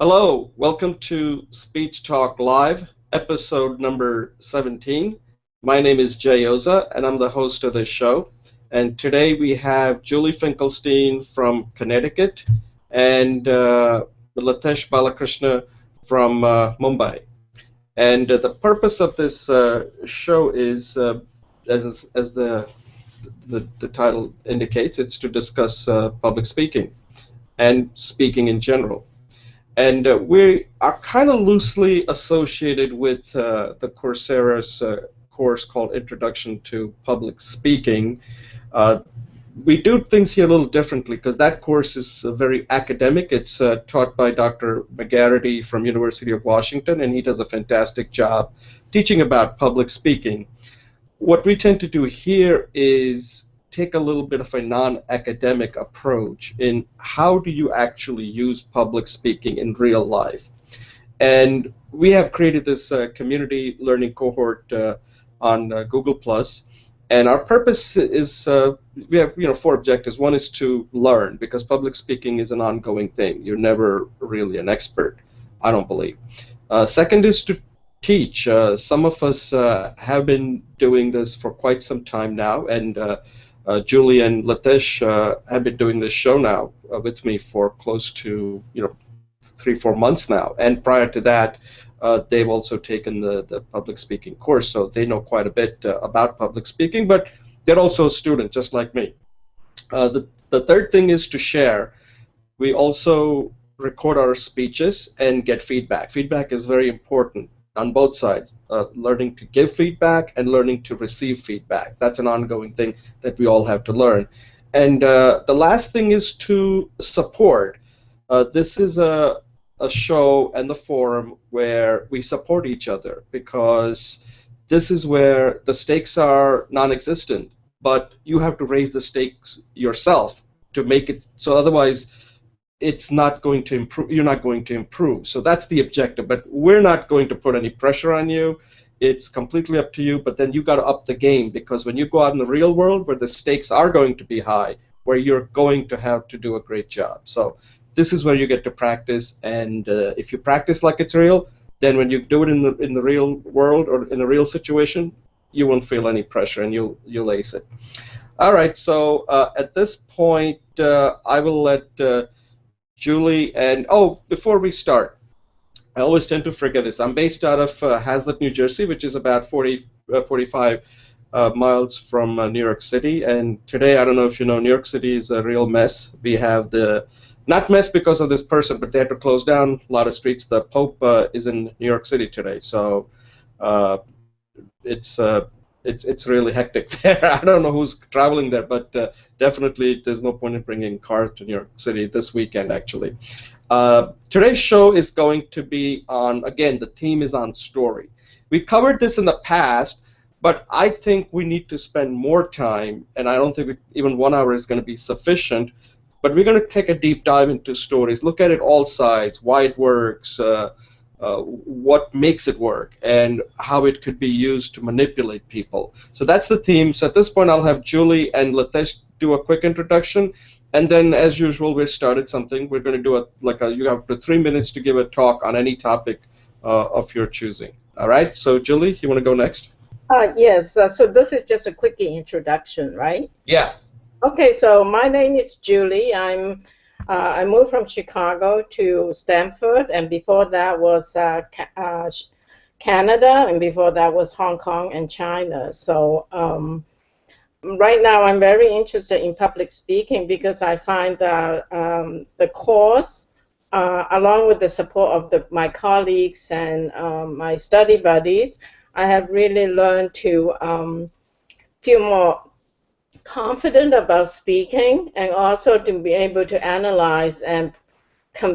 Hello, welcome to Speech Talk Live, episode number 17. My name is Jay Oza, and I'm the host of this show. And today we have Julie Finkelstein from Connecticut and Latesh Balakrishna from Mumbai. And the purpose of this show is, as the title indicates, it's to discuss public speaking and speaking in general. And we are kind of loosely associated with the Coursera's course called Introduction to Public Speaking. Uh, we do things here a little differently because that course is very academic. It's taught by Dr. McGarity from University of Washington, and he does a fantastic job teaching about public speaking. What we tend to do here is take a little bit of a non-academic approach in how do you actually use public speaking in real life. And we have created this community learning cohort on Google+, and our purpose is we have four objectives. One is to learn, because public speaking is an ongoing thing. You're never really an expert, I don't believe. Second is to teach. Some of us have been doing this for quite some time now, and Julie and Latesh have been doing this show now with me for close to 3-4 months now. And prior to that, they've also taken the public speaking course, so they know quite a bit about public speaking. But they're also a student, just like me. The third thing is to share. We also record our speeches and get feedback. Feedback is very important on both sides, learning to give feedback and learning to receive feedback. That's an ongoing thing that we all have to learn. And the last thing is to support. This is a show and the forum where we support each other, because this is where the stakes are non-existent, but you have to raise the stakes yourself to make it so. Otherwise, it's not going to improve. You're not going to improve. So that's the objective. But we're not going to put any pressure on you. It's completely up to you. But then you got to up the game, because when you go out in the real world, where the stakes are going to be high, where you're going to have to do a great job. So this is where you get to practice. And if you practice like it's real, then when you do it in the real world or in a real situation, you won't feel any pressure and you'll ace it. All right. So at this point, I will let Julie, and before we start, I always tend to forget this. I'm based out of Hazlet, New Jersey, which is about 45 miles from New York City. And today, I don't know if you know, New York City is a real mess. We have not mess because of this person, but they had to close down a lot of streets. The Pope is in New York City today, so it's really hectic there. I don't know who's traveling there, but definitely there's no point in bringing cars to New York City this weekend, actually. Today's show is going to be on, again, the theme is on story. We covered this in the past, but I think we need to spend more time, and I don't think even 1 hour is going to be sufficient, but we're going to take a deep dive into stories, look at it all sides, why it works, what makes it work, and how it could be used to manipulate people. So that's the theme. So at this point, I'll have Julie and Latesh do a quick introduction, and then, as usual, we started something. We're going to do you have 3 minutes to give a talk on any topic of your choosing. All right. So Julie, you want to go next? Yes. So this is just a quick introduction, right? Yeah. Okay. So my name is Julie. I moved from Chicago to Stanford, and before that was Canada, and before that was Hong Kong and China. So right now I'm very interested in public speaking, because I find that the course, along with the support of my colleagues and my study buddies, I have really learned to feel more confident about speaking, and also to be able to analyze and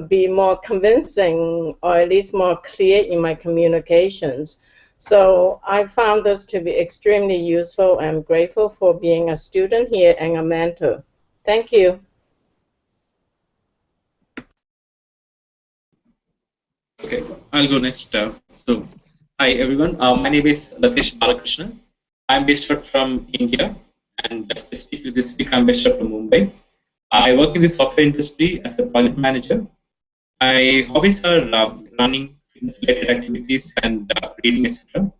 be more convincing, or at least more clear in my communications. So I found this to be extremely useful. I'm grateful for being a student here and a mentor. Thank you. Okay, I'll go next. So, hi everyone. My name is Latesh Balakrishnan. I'm based out from India, and specifically this week I'm based out from Mumbai. I work in the software industry as a project manager, My hobbies are running, fitness-related activities, and reading, etc.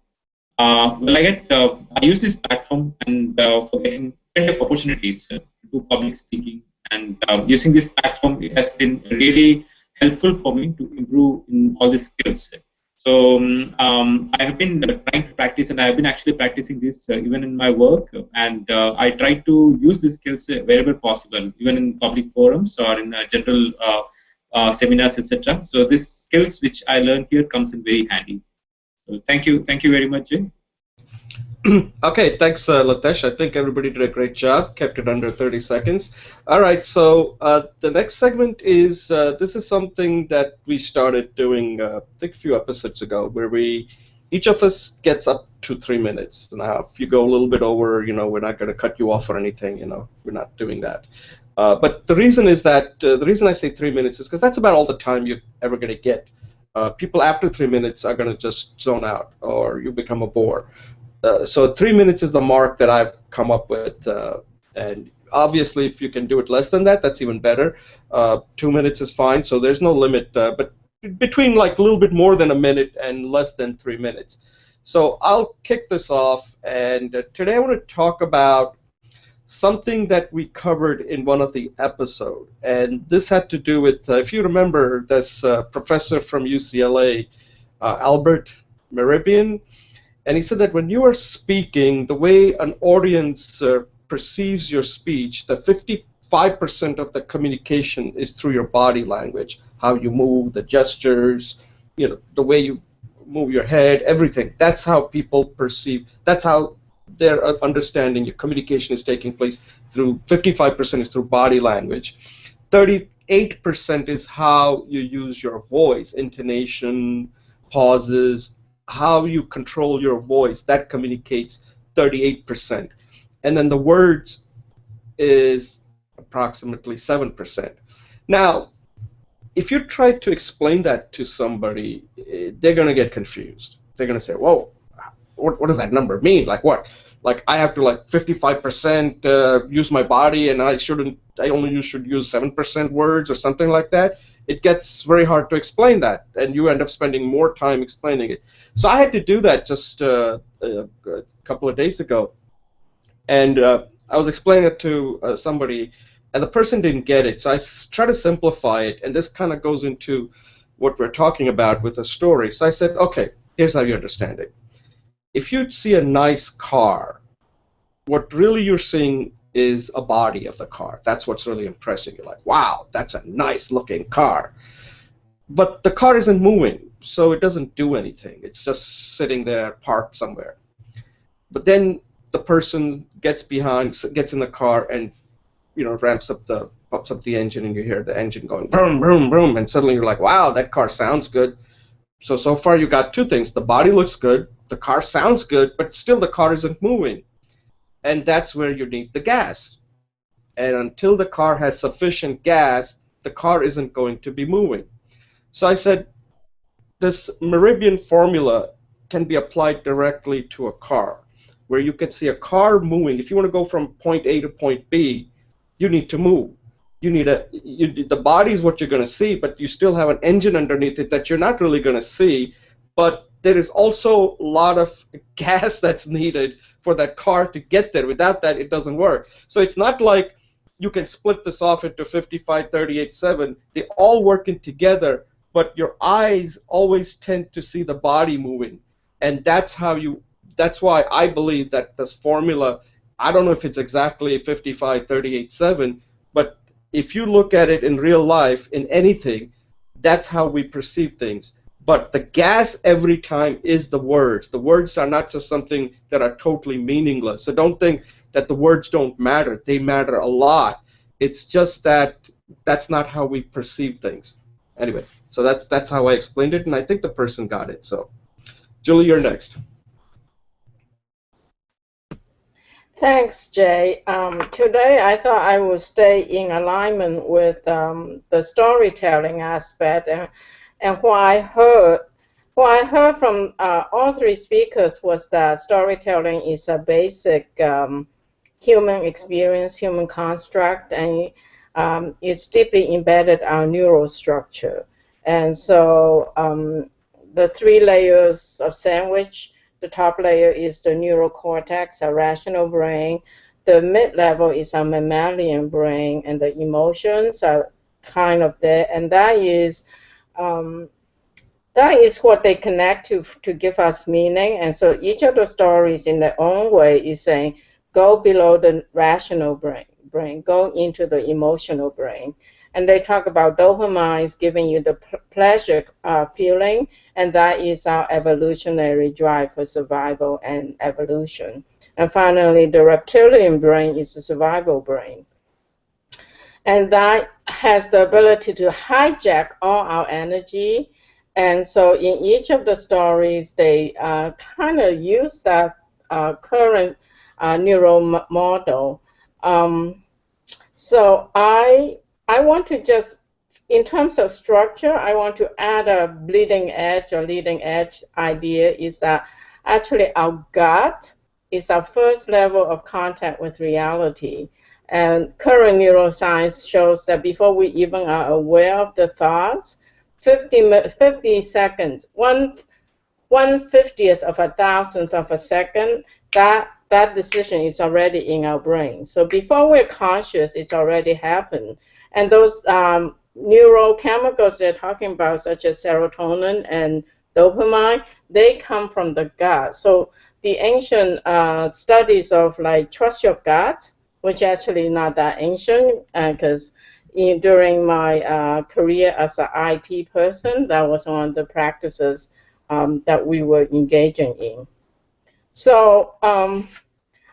I use this platform and for getting plenty of opportunities to do public speaking. And using this platform, it has been really helpful for me to improve in all these skills. So I have been trying to practice, and I have been actually practicing this even in my work. And I try to use these skills wherever possible, even in public forums or in general seminars, etc. So these skills which I learned here comes in very handy. So thank you very much, Jay. Okay, thanks, Latesh. I think everybody did a great job, kept it under 30 seconds. All right, so the next segment is this is something that we started doing, I think, a few episodes ago, where each of us gets up to 3 minutes. Now, if you go a little bit over, we're not going to cut you off or anything, we're not doing that. But the reason is that, the reason I say 3 minutes is because that's about all the time you're ever going to get. People after 3 minutes are going to just zone out, or you become a bore. So 3 minutes is the mark that I've come up with, and obviously if you can do it less than that, that's even better. 2 minutes is fine, so there's no limit, but between like a little bit more than a minute and less than 3 minutes. So I'll kick this off, and today I want to talk about something that we covered in one of the episodes, and this had to do with, if you remember, this professor from UCLA, Albert Mehrabian. And he said that when you are speaking, the way an audience perceives your speech, the 55% of the communication is through your body language, how you move, the gestures, the way you move your head, everything. That's how people perceive. That's how their understanding, your communication is taking place through. 55% is through body language. 38% is how you use your voice, intonation, pauses, how you control your voice. That communicates 38%. And then the words is approximately 7%. Now, if you try to explain that to somebody, they're going to get confused. They're going to say, whoa, what does that number mean? Like what? Like I have to 55% use my body, and I only should use 7% words or something like that. It gets very hard to explain that, and you end up spending more time explaining it. So I had to do that just a couple of days ago, and I was explaining it to somebody, and the person didn't get it. So I try to simplify it, and this kind of goes into what we're talking about with a story. So I said, okay, here's how you understand it. If you see a nice car, what really you're seeing is a body of the car. That's what's really impressing you. Like, wow, that's a nice looking car. But the car isn't moving, so it doesn't do anything. It's just sitting there parked somewhere. But then the person gets in the car and pops up the engine, and you hear the engine going boom, boom, boom, and suddenly you're like, wow, that car sounds good. So far you got two things. The body looks good, the car sounds good, but still the car isn't moving. And that's where you need the gas. And until the car has sufficient gas, the car isn't going to be moving. So I said, this Mehrabian formula can be applied directly to a car, where you can see a car moving. If you want to go from point A to point B, you need to move. The body is what you're going to see, but you still have an engine underneath it that you're not really going to see. But there is also a lot of gas that's needed for that car to get there. Without that, it doesn't work. So it's not like you can split this off into 55, 38, 7. They all working together, but your eyes always tend to see the body moving. And that's why I believe that this formula, I don't know if it's exactly 55, 38, 7, but if you look at it in real life, in anything, that's how we perceive things. But the gas every time is the words. The words are not just something that are totally meaningless. So don't think that the words don't matter. They matter a lot. It's just that that's not how we perceive things. Anyway, so that's how I explained it, and I think the person got it. So, Julie, you're next. Thanks, Jay. Today I thought I would stay in alignment with the storytelling aspect, and what I heard from all three speakers was that storytelling is a basic human experience, human construct, and it's deeply embedded our neural structure. And so the three layers of sandwich, the top layer is the neural cortex, our rational brain. The mid-level is our mammalian brain, and the emotions are kind of there. And um, that is what they connect to give us meaning. And so each of the stories in their own way is saying, go below the rational brain, go into the emotional brain. And they talk about dopamine giving you the pleasure feeling, and that is our evolutionary drive for survival and evolution. And finally, the reptilian brain is the survival brain. And that has the ability to hijack all our energy. And so in each of the stories, they kind of use that current neural model. Um, so I want to just, in terms of structure, I want to add a bleeding edge or leading edge idea is that actually our gut is our first level of contact with reality. And current neuroscience shows that before we even are aware of the thoughts, 50 seconds, 1/50th of a thousandth of a second, that decision is already in our brain. So before we're conscious, it's already happened. And those neurochemicals they're talking about, such as serotonin and dopamine, they come from the gut. So the ancient studies of like trust your gut, which actually not that ancient, because during my career as an IT person, that was one of the practices that we were engaging in. So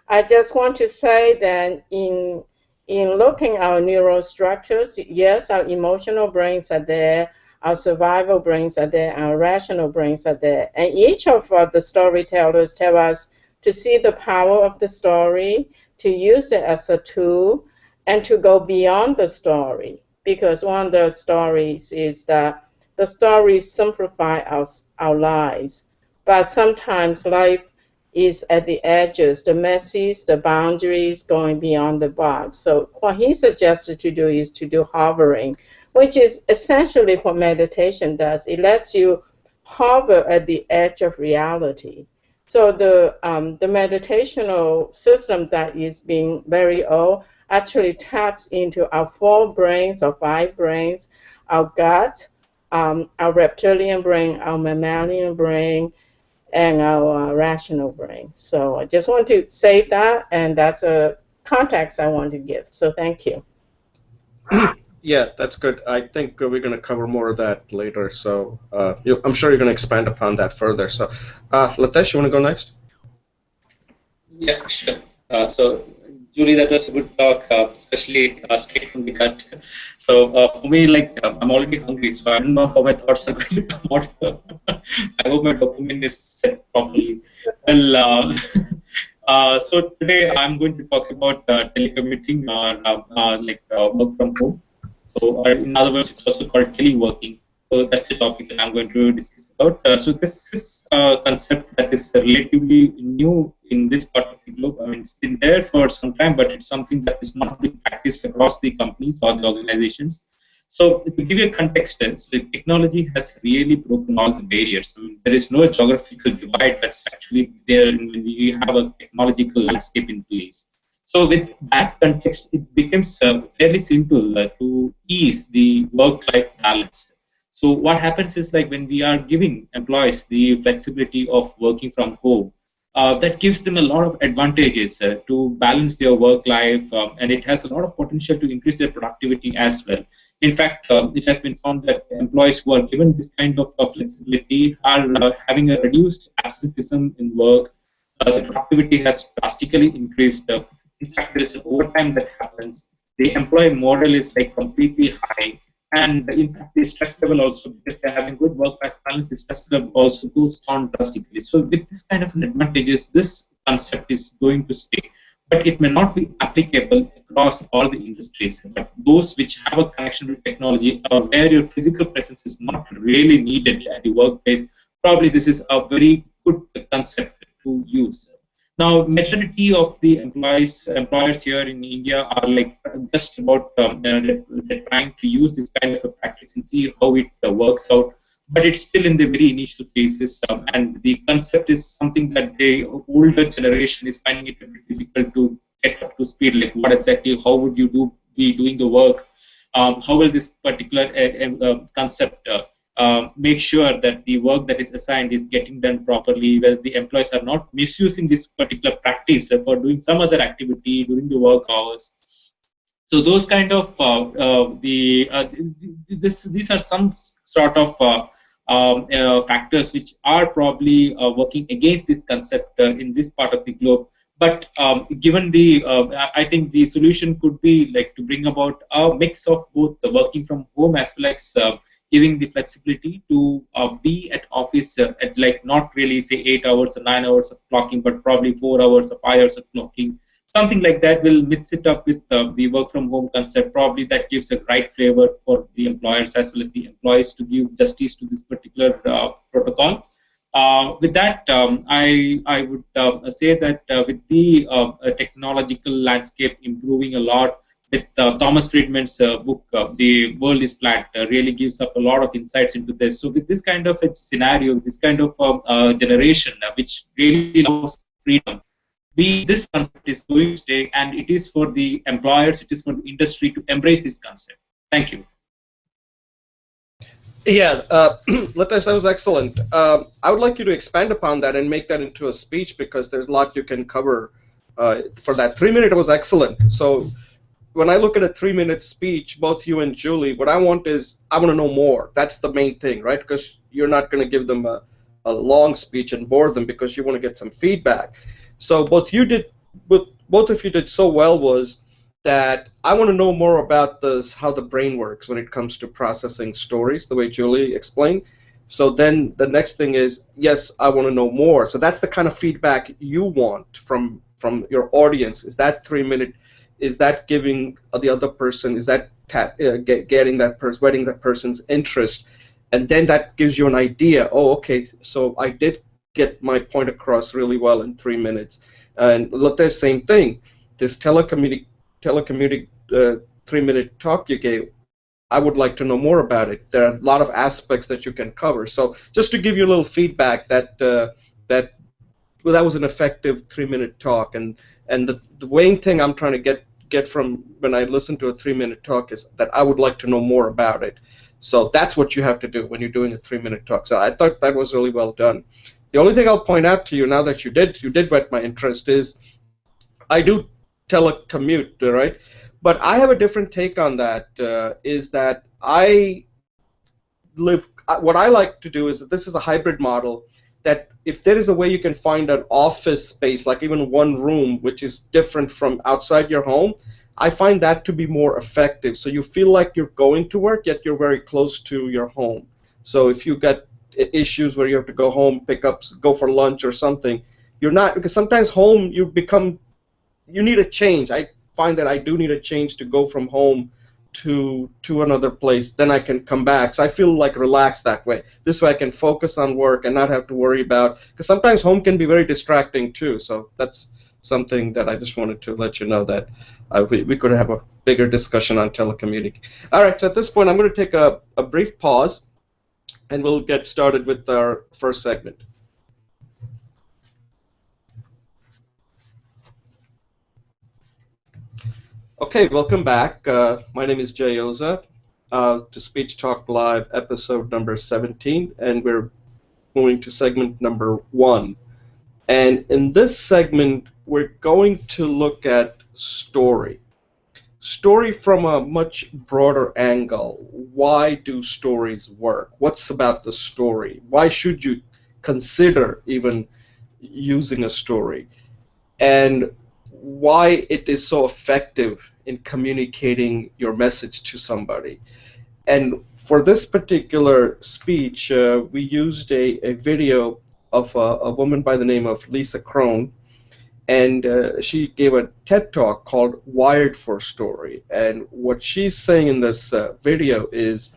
I just want to say that in looking at our neural structures, yes, our emotional brains are there, our survival brains are there, our rational brains are there. And each of the storytellers tell us to see the power of the story, to use it as a tool, and to go beyond the story. Because one of the stories is that the stories simplify our lives. But sometimes life is at the edges, the messes, the boundaries, going beyond the box. So what he suggested to do is to do hovering, which is essentially what meditation does. It lets you hover at the edge of reality. So the meditational system that is being very old actually taps into our 4 brains or 5 brains, our gut, our reptilian brain, our mammalian brain, and our rational brain. So I just want to say that, and that's a context I want to give. So thank you. Yeah, that's good. I think we're going to cover more of that later. So I'm sure you're going to expand upon that further. So, Latesh, you want to go next? Yeah, sure. So, Julie, that was a good talk, especially straight from the gut. So, for me, like, I'm already hungry, so I don't know how my thoughts are going to come out. I hope my dopamine is set properly. Well, so today I'm going to talk about telecommuting or work from home. So, in other words, it's also called teleworking. So that's the topic that I'm going to discuss about. So this is a concept that is relatively new in this part of the globe. I mean, it's been there for some time, but it's something that is not being practiced across the companies or the organizations. So to give you a context, so technology has really broken all the barriers. I mean, there is no geographical divide that's actually there when we have a technological landscape in place. So with that context, it becomes fairly simple to ease the work-life balance. So what happens is like when we are giving employees the flexibility of working from home, that gives them a lot of advantages to balance their work life, and it has a lot of potential to increase their productivity as well. In fact, it has been found that employees who are given this kind of flexibility are having a reduced absenteeism in work. The productivity has drastically increased. In fact, there is an overtime that happens. The employee model is like completely high. And in fact, the stress level also, because they're having good work-life balance, the stress level also goes down drastically. So with this kind of an advantages, this concept is going to stay. But it may not be applicable across all the industries. But those which have a connection with technology or where your physical presence is not really needed at the workplace, probably this is a very good concept to use. Now, majority of the employers here in India are like just about they're trying to use this kind of a practice and see how it works out. But it's still in the very initial phases, and the concept is something that the older generation is finding it a bit difficult to get up to speed. Like, what exactly? How would you be doing the work? How will this particular concept make sure that the work that is assigned is getting done properly, where the employees are not misusing this particular practice for doing some other activity during the work hours. So those kind of these are some sort of factors which are probably working against this concept in this part of the globe. But given the, I think the solution could be like to bring about a mix of both the working from home as well as giving the flexibility to be at office at like not really say 8 hours or 9 hours of clocking, but probably 4 hours or 5 hours of clocking. Something like that will mix it up with the work from home concept. Probably that gives a right flavor for the employers as well as the employees to give justice to this particular protocol. With that, I would say that with the technological landscape improving a lot, with Thomas Friedman's book, The World is Flat, really gives up a lot of insights into this. So with this kind of a scenario, this kind of generation, which really loves freedom, this concept is going to stay, and it is for the employers, it is for the industry to embrace this concept. Thank you. Yeah, Latesh, that was excellent. I would like you to expand upon that and make that into a speech, because there's a lot you can cover for that. 3 minute was excellent. So when I look at a 3 minute speech, both you and Julie, what I want is, I want to know more. That's the main thing, right? Because you're not going to give them a long speech and bore them, because you want to get some feedback. So both of you did so well was that I want to know more about this, how the brain works when it comes to processing stories, the way Julie explained. So then the next thing is, yes, I want to know more. So that's the kind of feedback you want from your audience. Is that 3 minute? Is that giving the other person? Is that getting that person, whetting that person's interest? And then that gives you an idea. Oh, okay, so I did get my point across really well in 3 minutes. And the same thing. This telecommuting 3 minute talk you gave, I would like to know more about it. There are a lot of aspects that you can cover. So just to give you a little feedback that well, that was an effective 3 minute talk. And the main thing I'm trying to get from when I listen to a 3 minute talk is that I would like to know more about it. So that's what you have to do when you're doing a 3 minute talk. So I thought that was really well done. The only thing I'll point out to you now that you did whet my interest is I do telecommute, right? But I have a different take on that. Is that I live? What I like to do is that this is a hybrid model. That if there is a way you can find an office space, like even one room, which is different from outside your home, I find that to be more effective. So you feel like you're going to work, yet you're very close to your home. So if you get issues where you have to go home, go for lunch or something, you're not, because sometimes home you need a change. I find that I do need a change to go from home to another place. Then I can come back. So I feel like relaxed that way. This way I can focus on work and not have to worry about, because sometimes home can be very distracting too. So that's something that I just wanted to let you know, that we could have a bigger discussion on telecommuting. All right, so at this point I'm going to take a brief pause, and we'll get started with our first segment. Okay, welcome back. My name is Jay Oza, to Speech Talk Live, episode number 17, and we're moving to segment number 1. And in this segment, we're going to look at story. Story from a much broader angle. Why do stories work? What's about the story? Why should you consider even using a story? And why it is so effective in communicating your message to somebody. And for this particular speech, we used a video of a woman by the name of Lisa Crone, and she gave a TED Talk called Wired for Story. And what she's saying in this video is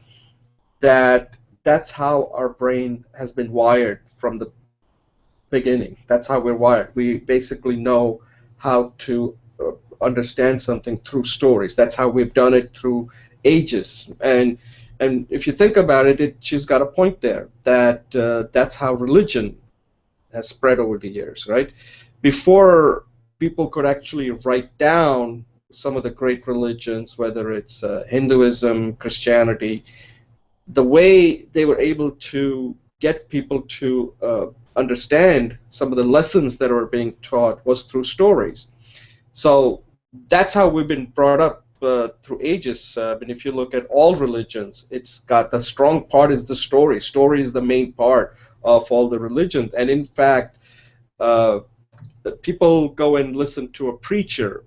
that that's how our brain has been wired from the beginning. That's how we're wired. We basically know how to understand something through stories. That's how we've done it through ages. And if you think about it, she's got a point there, that that's how religion has spread over the years, right? Before people could actually write down some of the great religions, whether it's Hinduism, Christianity, the way they were able to get people to understand some of the lessons that were being taught was through stories. So that's how we've been brought up through ages. And if you look at all religions, it's got the strong part is the story. Story is the main part of all the religions. And in fact, uh, people go and listen to a preacher.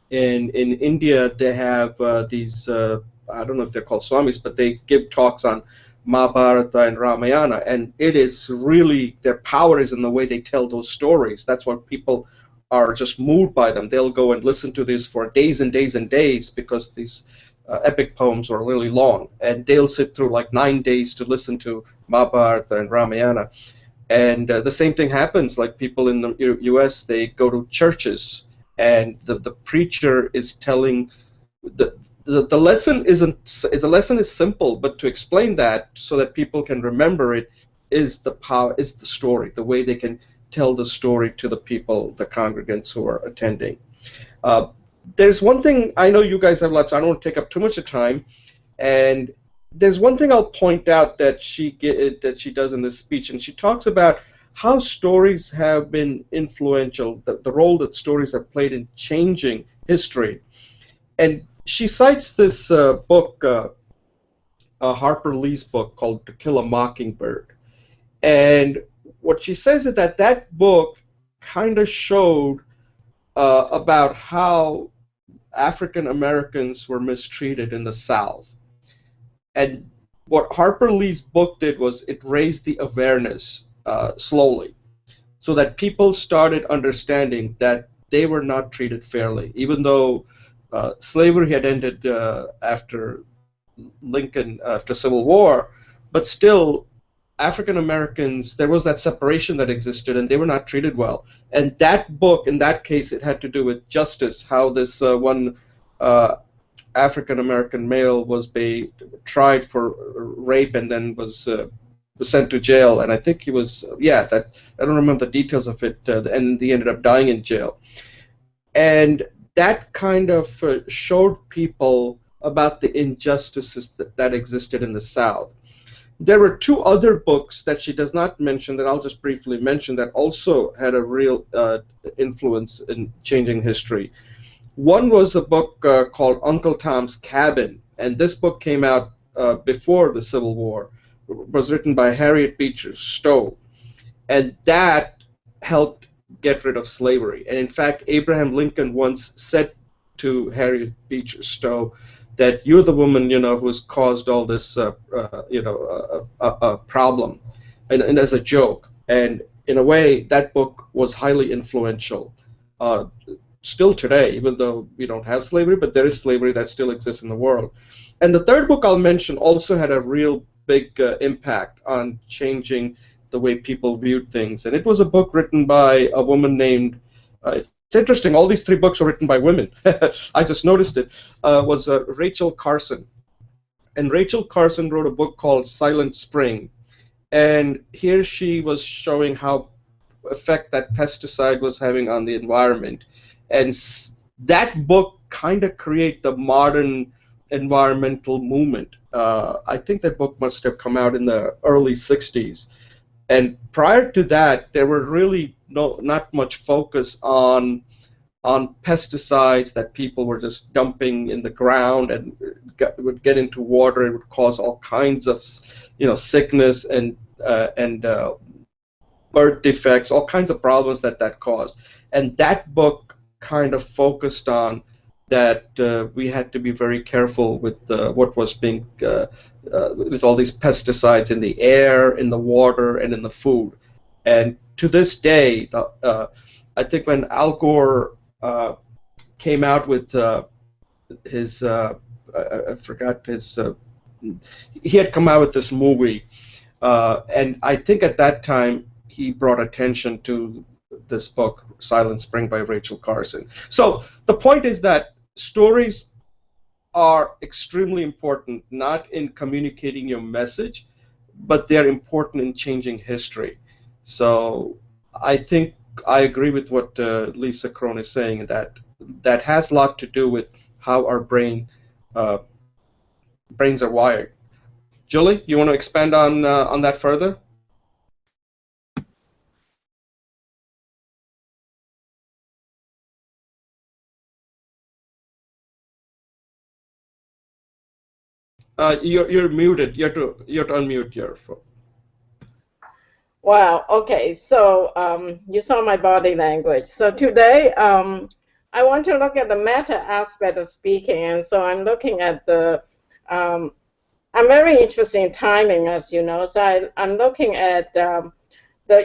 In India, they have these, I don't know if they're called swamis, but they give talks on Mahabharata and Ramayana, and it is really, their power is in the way they tell those stories. That's why people are just moved by them. They'll go and listen to this for days and days and days because these epic poems are really long, and they'll sit through like 9 days to listen to Mahabharata and Ramayana. And the same thing happens, like people in the U.S., they go to churches, and the preacher is telling the the lesson isn't the lesson is simple, but to explain that so that people can remember it is the power, is the story, the way they can tell the story to the people, the congregants who are attending. Uh, there's one thing, I know you guys have lots, I don't want to take up too much of time, and there's one thing I'll point out that that she does in this speech, and she talks about how stories have been influential, the role that stories have played in changing history. And she cites this book, Harper Lee's book called To Kill a Mockingbird. And what she says is that that book kind of showed about how African Americans were mistreated in the South. And what Harper Lee's book did was it raised the awareness slowly, so that people started understanding that they were not treated fairly, even though slavery had ended after Lincoln, after Civil War, but still African Americans, there was that separation that existed, and they were not treated well. And that book, in that case, it had to do with justice, how this one African American male was tried for rape and then was sent to jail, and I think he was, that I don't remember the details of it, and he ended up dying in jail. And that kind of showed people about the injustices that existed in the South. There were two other books that she does not mention that I'll just briefly mention that also had a real influence in changing history. One was a book called Uncle Tom's Cabin, and this book came out before the Civil War. It was written by Harriet Beecher Stowe, and that helped get rid of slavery. And in fact, Abraham Lincoln once said to Harriet Beecher Stowe that you're the woman, who's caused all this, problem, and as a joke. And in a way, that book was highly influential. Still today, even though we don't have slavery, but there is slavery that still exists in the world. And the third book I'll mention also had a real big impact on changing the way people viewed things. And it was a book written by a woman named, it's interesting, all these three books are written by women. I just noticed it, was Rachel Carson. And Rachel Carson wrote a book called Silent Spring. And here she was showing how effect that pesticide was having on the environment. And that book kind of created the modern environmental movement. I think that book must have come out in the early 60s. And prior to that, there were really not much focus on pesticides that people were just dumping in the ground, and would get into water. It would cause all kinds of sickness and birth defects, all kinds of problems that caused. And that book kind of focused on that we had to be very careful with what was being with all these pesticides in the air, in the water, and in the food. And to this day, I think when Al Gore came out with his, I forgot his, he had come out with this movie, and I think at that time he brought attention to this book, Silent Spring by Rachel Carson. So the point is that stories are extremely important, not in communicating your message, but they're important in changing history. So I think I agree with what Lisa Krohn is saying, that that has a lot to do with how our uh, brains are wired. Julie, you want to expand on that further? You're muted. You have to unmute your phone. Wow. Okay. So you saw my body language. So today I want to look at the meta aspect of speaking, and so I'm looking at the. I'm very interested in timing, as you know. So I'm looking at the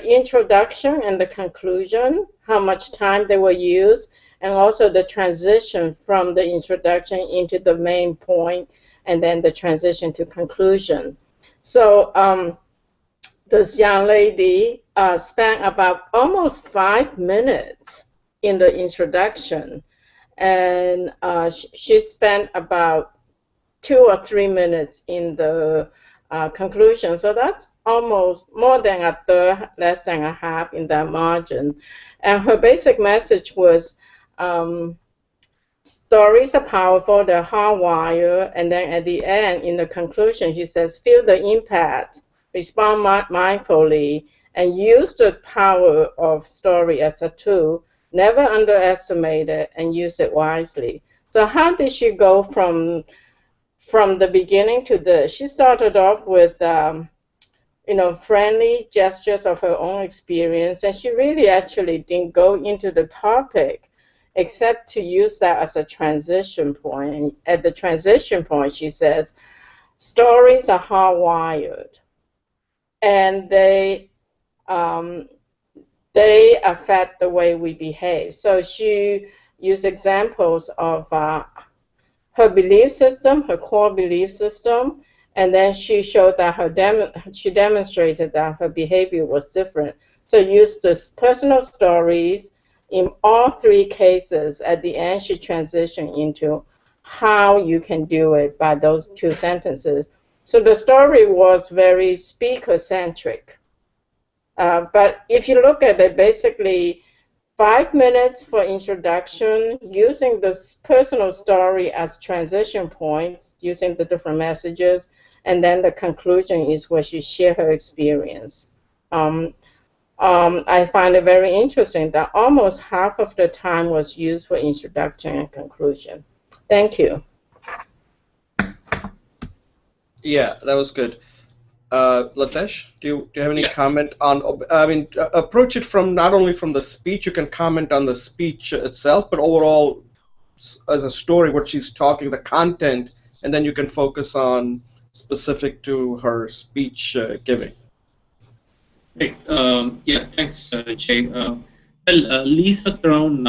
introduction and the conclusion, how much time they were used, and also the transition from the introduction into the main point, and then the transition to conclusion. So this young lady spent about almost 5 minutes in the introduction, and she spent about 2 or 3 minutes in the conclusion. So that's almost more than a third, less than a half in that margin. And her basic message was stories are powerful, they're hardwired, and then at the end, in the conclusion, she says, feel the impact, respond mindfully, and use the power of story as a tool. Never underestimate it and use it wisely. So how did she go from the beginning to this? She started off with friendly gestures of her own experience, and she really actually didn't go into the topic except to use that as a transition point. And at the transition point, she says, stories are hardwired, and they affect the way we behave. So she used examples of her belief system, her core belief system, and then she showed that she demonstrated that her behavior was different. So used the personal stories in all three cases. At the end, she transitioned into how you can do it by those two sentences. So the story was very speaker-centric. But if you look at it, basically 5 minutes for introduction, using this personal story as transition points, using the different messages, and then the conclusion is where she shared her experience. I find it very interesting that almost half of the time was used for introduction and conclusion. Thank you. Yeah, that was good. Latesh, do you have any comment on? I mean, approach it from not only from the speech. You can comment on the speech itself, but overall as a story, what she's talking, the content, and then you can focus on specific to her speech giving. Right. Yeah. Thanks, Jay. Lisa Crown,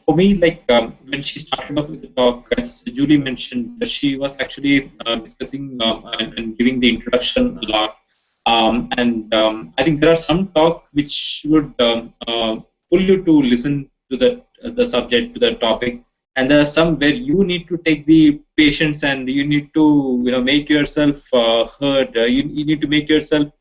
for me, like when she started off with the talk, as Julie mentioned, she was actually discussing and giving the introduction a lot. I think there are some talk which would pull you to listen to the subject, to the topic, and there are some where you need to take the patience and you need to make yourself heard. You need to make yourself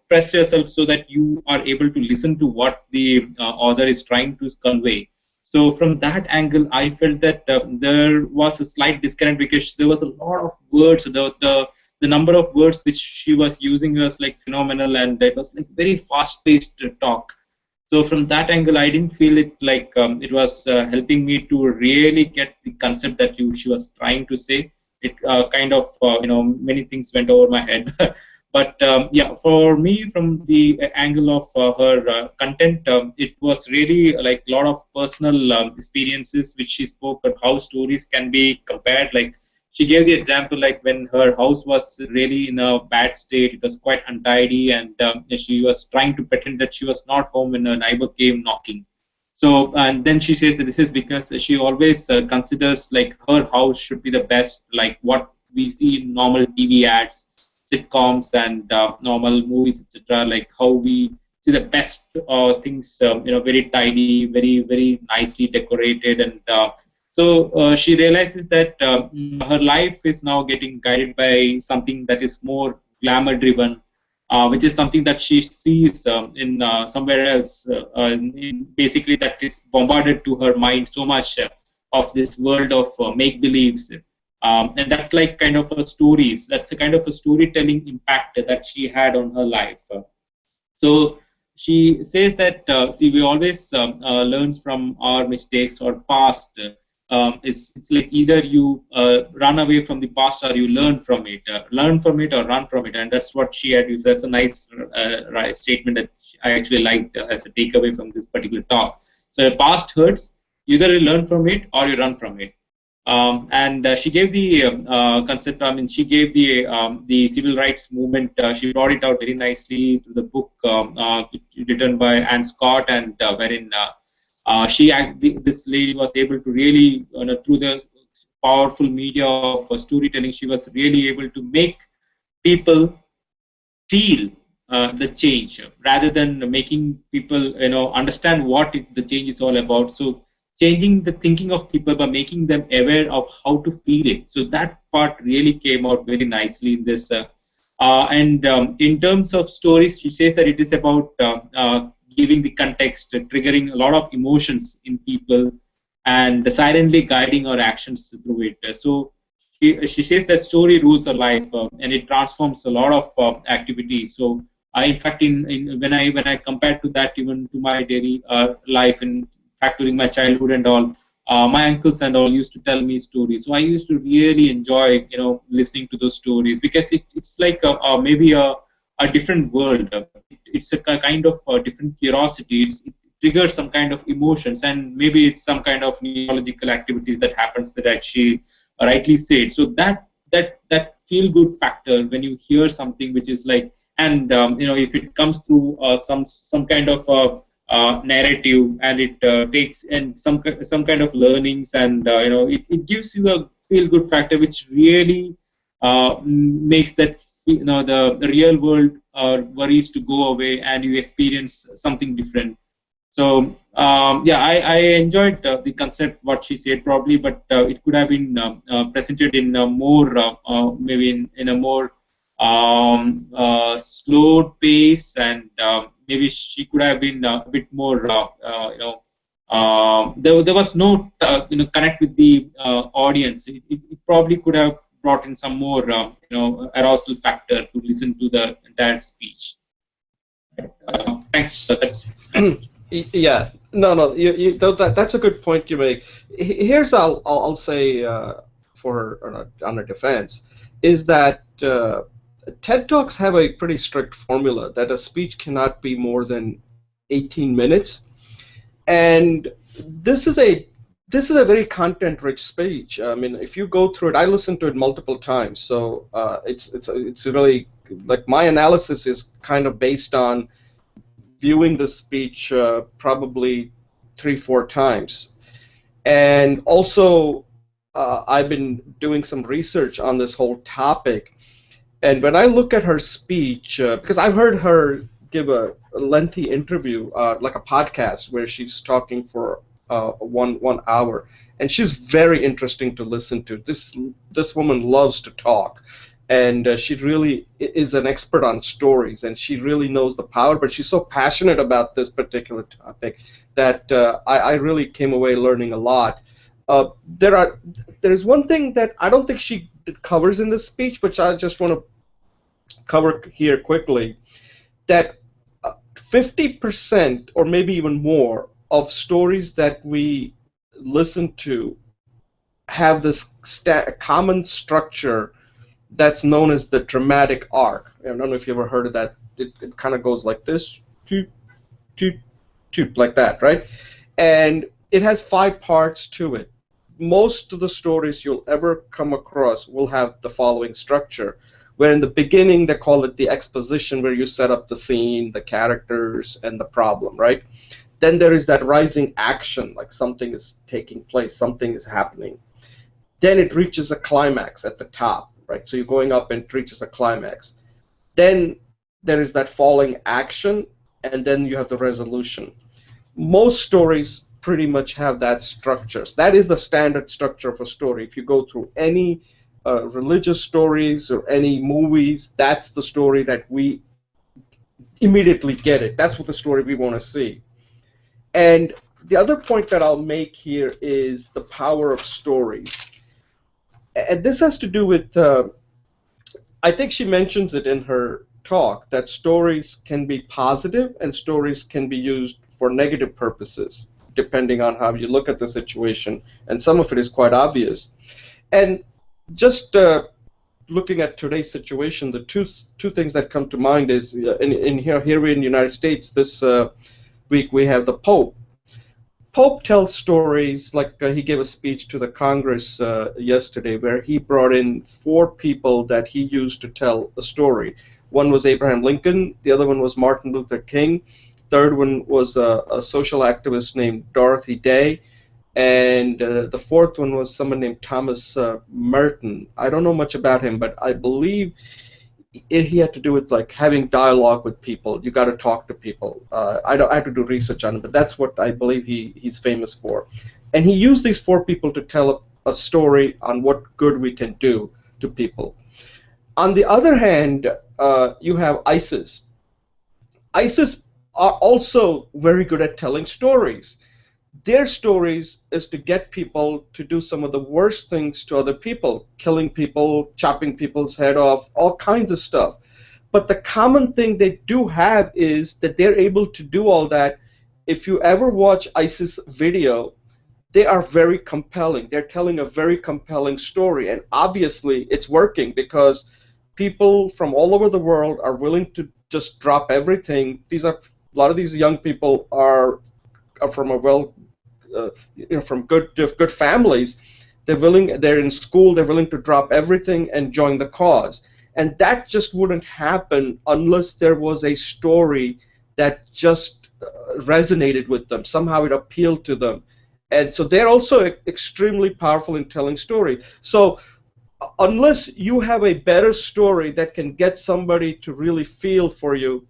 press yourself so that you are able to listen to what the author is trying to convey. So from that angle, I felt that there was a slight disconnect because there was a lot of words. The number of words which she was using was like phenomenal, and it was like very fast-paced talk. So from that angle, I didn't feel it like it was helping me to really get the concept that she was trying to say. It kind of many things went over my head. But yeah, for me, from the angle of her content, it was really like a lot of personal experiences which she spoke about how stories can be compared. Like she gave the example like when her house was really in a bad state, it was quite untidy, and she was trying to pretend that she was not home when a neighbor came knocking. So, and then she says that this is because she always considers like her house should be the best, like what we see in normal TV ads. sitcoms and normal movies, etc. Like how we see the best things, very tidy, very nicely decorated, and so she realizes that her life is now getting guided by something that is more glamour driven, which is something that she sees in somewhere else. Basically, that is bombarded to her mind so much of this world of make believes. And that's like kind of a stories. That's a kind of a storytelling impact that she had on her life. So she says that see, we always learns from our mistakes or past. It's like either you run away from the past or you learn from it or run from it, and that's what she had used. That's a nice statement that I actually liked as a takeaway from this particular talk. So the past hurts, either you learn from it or you run from it. And she gave the concept. I mean, she gave the civil rights movement. She brought it out very nicely through the book written by Anne Scott, and wherein this lady was able to really, through the powerful media of storytelling, she was really able to make people feel the change rather than making people understand what the change is all about. So changing the thinking of people by making them aware of how to feel it. So that part really came out very nicely in this. And in terms of stories, she says that it is about giving the context, triggering a lot of emotions in people, and silently guiding our actions through it. So she says that story rules her life, and it transforms a lot of activities. So in fact, when I compare to that even to my daily life, in fact during my childhood and all, my uncles and all used to tell me stories. So I used to really enjoy listening to those stories, because it's like maybe a different world. It's a kind of different curiosity. It triggers some kind of emotions, and maybe it's some kind of neurological activities that happens that actually rightly said. So that feel good factor when you hear something which is like, and if it comes through some kind of narrative, and it takes and some kind of learnings, and it gives you a feel good factor, which really makes that the real world worries to go away, and you experience something different. So yeah, I enjoyed the concept what she said probably, but it could have been presented in a more maybe in a more slow pace, and maybe she could have been a bit more there was no connect with the audience. It probably could have brought in some more arousal factor to listen to the entire speech. Thanks. Yeah, no, that's a good point you make. Here's I'll say for her on her defense is that TED Talks have a pretty strict formula that a speech cannot be more than 18 minutes, and this is a very content-rich speech. I mean, if you go through it, I listened to it multiple times, so it's really like my analysis is kind of based on viewing the speech probably 3-4 times, and also I've been doing some research on this whole topic. And when I look at her speech, because I've heard her give a lengthy interview, like a podcast, where she's talking for one hour, and she's very interesting to listen to. This woman loves to talk, and she really is an expert on stories, and she really knows the power. But she's so passionate about this particular topic that I really came away learning a lot. There's one thing that I don't think she covers in this speech, which I just want to cover here quickly, that 50% or maybe even more of stories that we listen to have this common structure that's known as the dramatic arc. I don't know if you ever heard of that. It kind of goes like this, toot, toot, toot, like that, right? And it has 5 parts to it. Most of the stories you'll ever come across will have the following structure, where in the beginning they call it the exposition, where you set up the scene, the characters, and the problem, right? Then there is that rising action, like something is taking place, something is happening. Then it reaches a climax at the top, right? So you're going up and it reaches a climax. Then there is that falling action, and then you have the resolution. Most stories pretty much have that structure. That is the standard structure of a story. If you go through any religious stories or any movies, that's the story that we immediately get it. That's what the story we want to see. And the other point that I'll make here is the power of stories. And this has to do with, I think she mentions it in her talk, that stories can be positive and stories can be used for negative purposes, depending on how you look at the situation. And some of it is quite obvious. And just looking at today's situation, the two things that come to mind is here in the United States this week we have the Pope. Pope tells stories like he gave a speech to the Congress yesterday where he brought in four people that he used to tell a story. One was Abraham Lincoln, the other one was Martin Luther King, third one was a social activist named Dorothy Day, and the fourth one was someone named Thomas Merton. I don't know much about him, but I believe he had to do with like having dialogue with people. You got to talk to people. I have to do research on it, but that's what I believe he's famous for. And he used these four people to tell a story on what good we can do to people. On the other hand, you have ISIS. ISIS are also very good at telling stories. Their stories is to get people to do some of the worst things to other people, killing people, chopping people's head off, all kinds of stuff. But the common thing they do have is that they're able to do all that. If you ever watch ISIS video, they are very compelling. They're telling a very compelling story, and obviously it's working because people from all over the world are willing to just drop everything. A lot of these young people are from a from good families. They're in school, they're willing to drop everything and join the cause. And that just wouldn't happen unless there was a story that just resonated with them. Somehow it appealed to them. And so they're also extremely powerful in telling story. So unless you have a better story that can get somebody to really feel for you,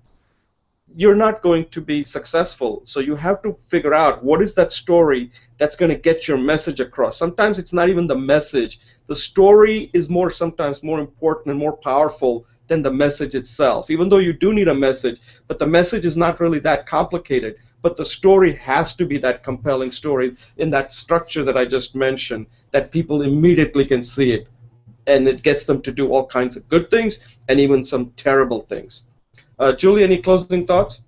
you're not going to be successful. So you have to figure out what is that story that's going to get your message across. Sometimes it's not even the message. The story is sometimes more important and more powerful than the message itself, even though you do need a message, but the message is not really that complicated. But the story has to be that compelling story in that structure that I just mentioned, that people immediately can see it, and it gets them to do all kinds of good things and even some terrible things. Julie, any closing thoughts?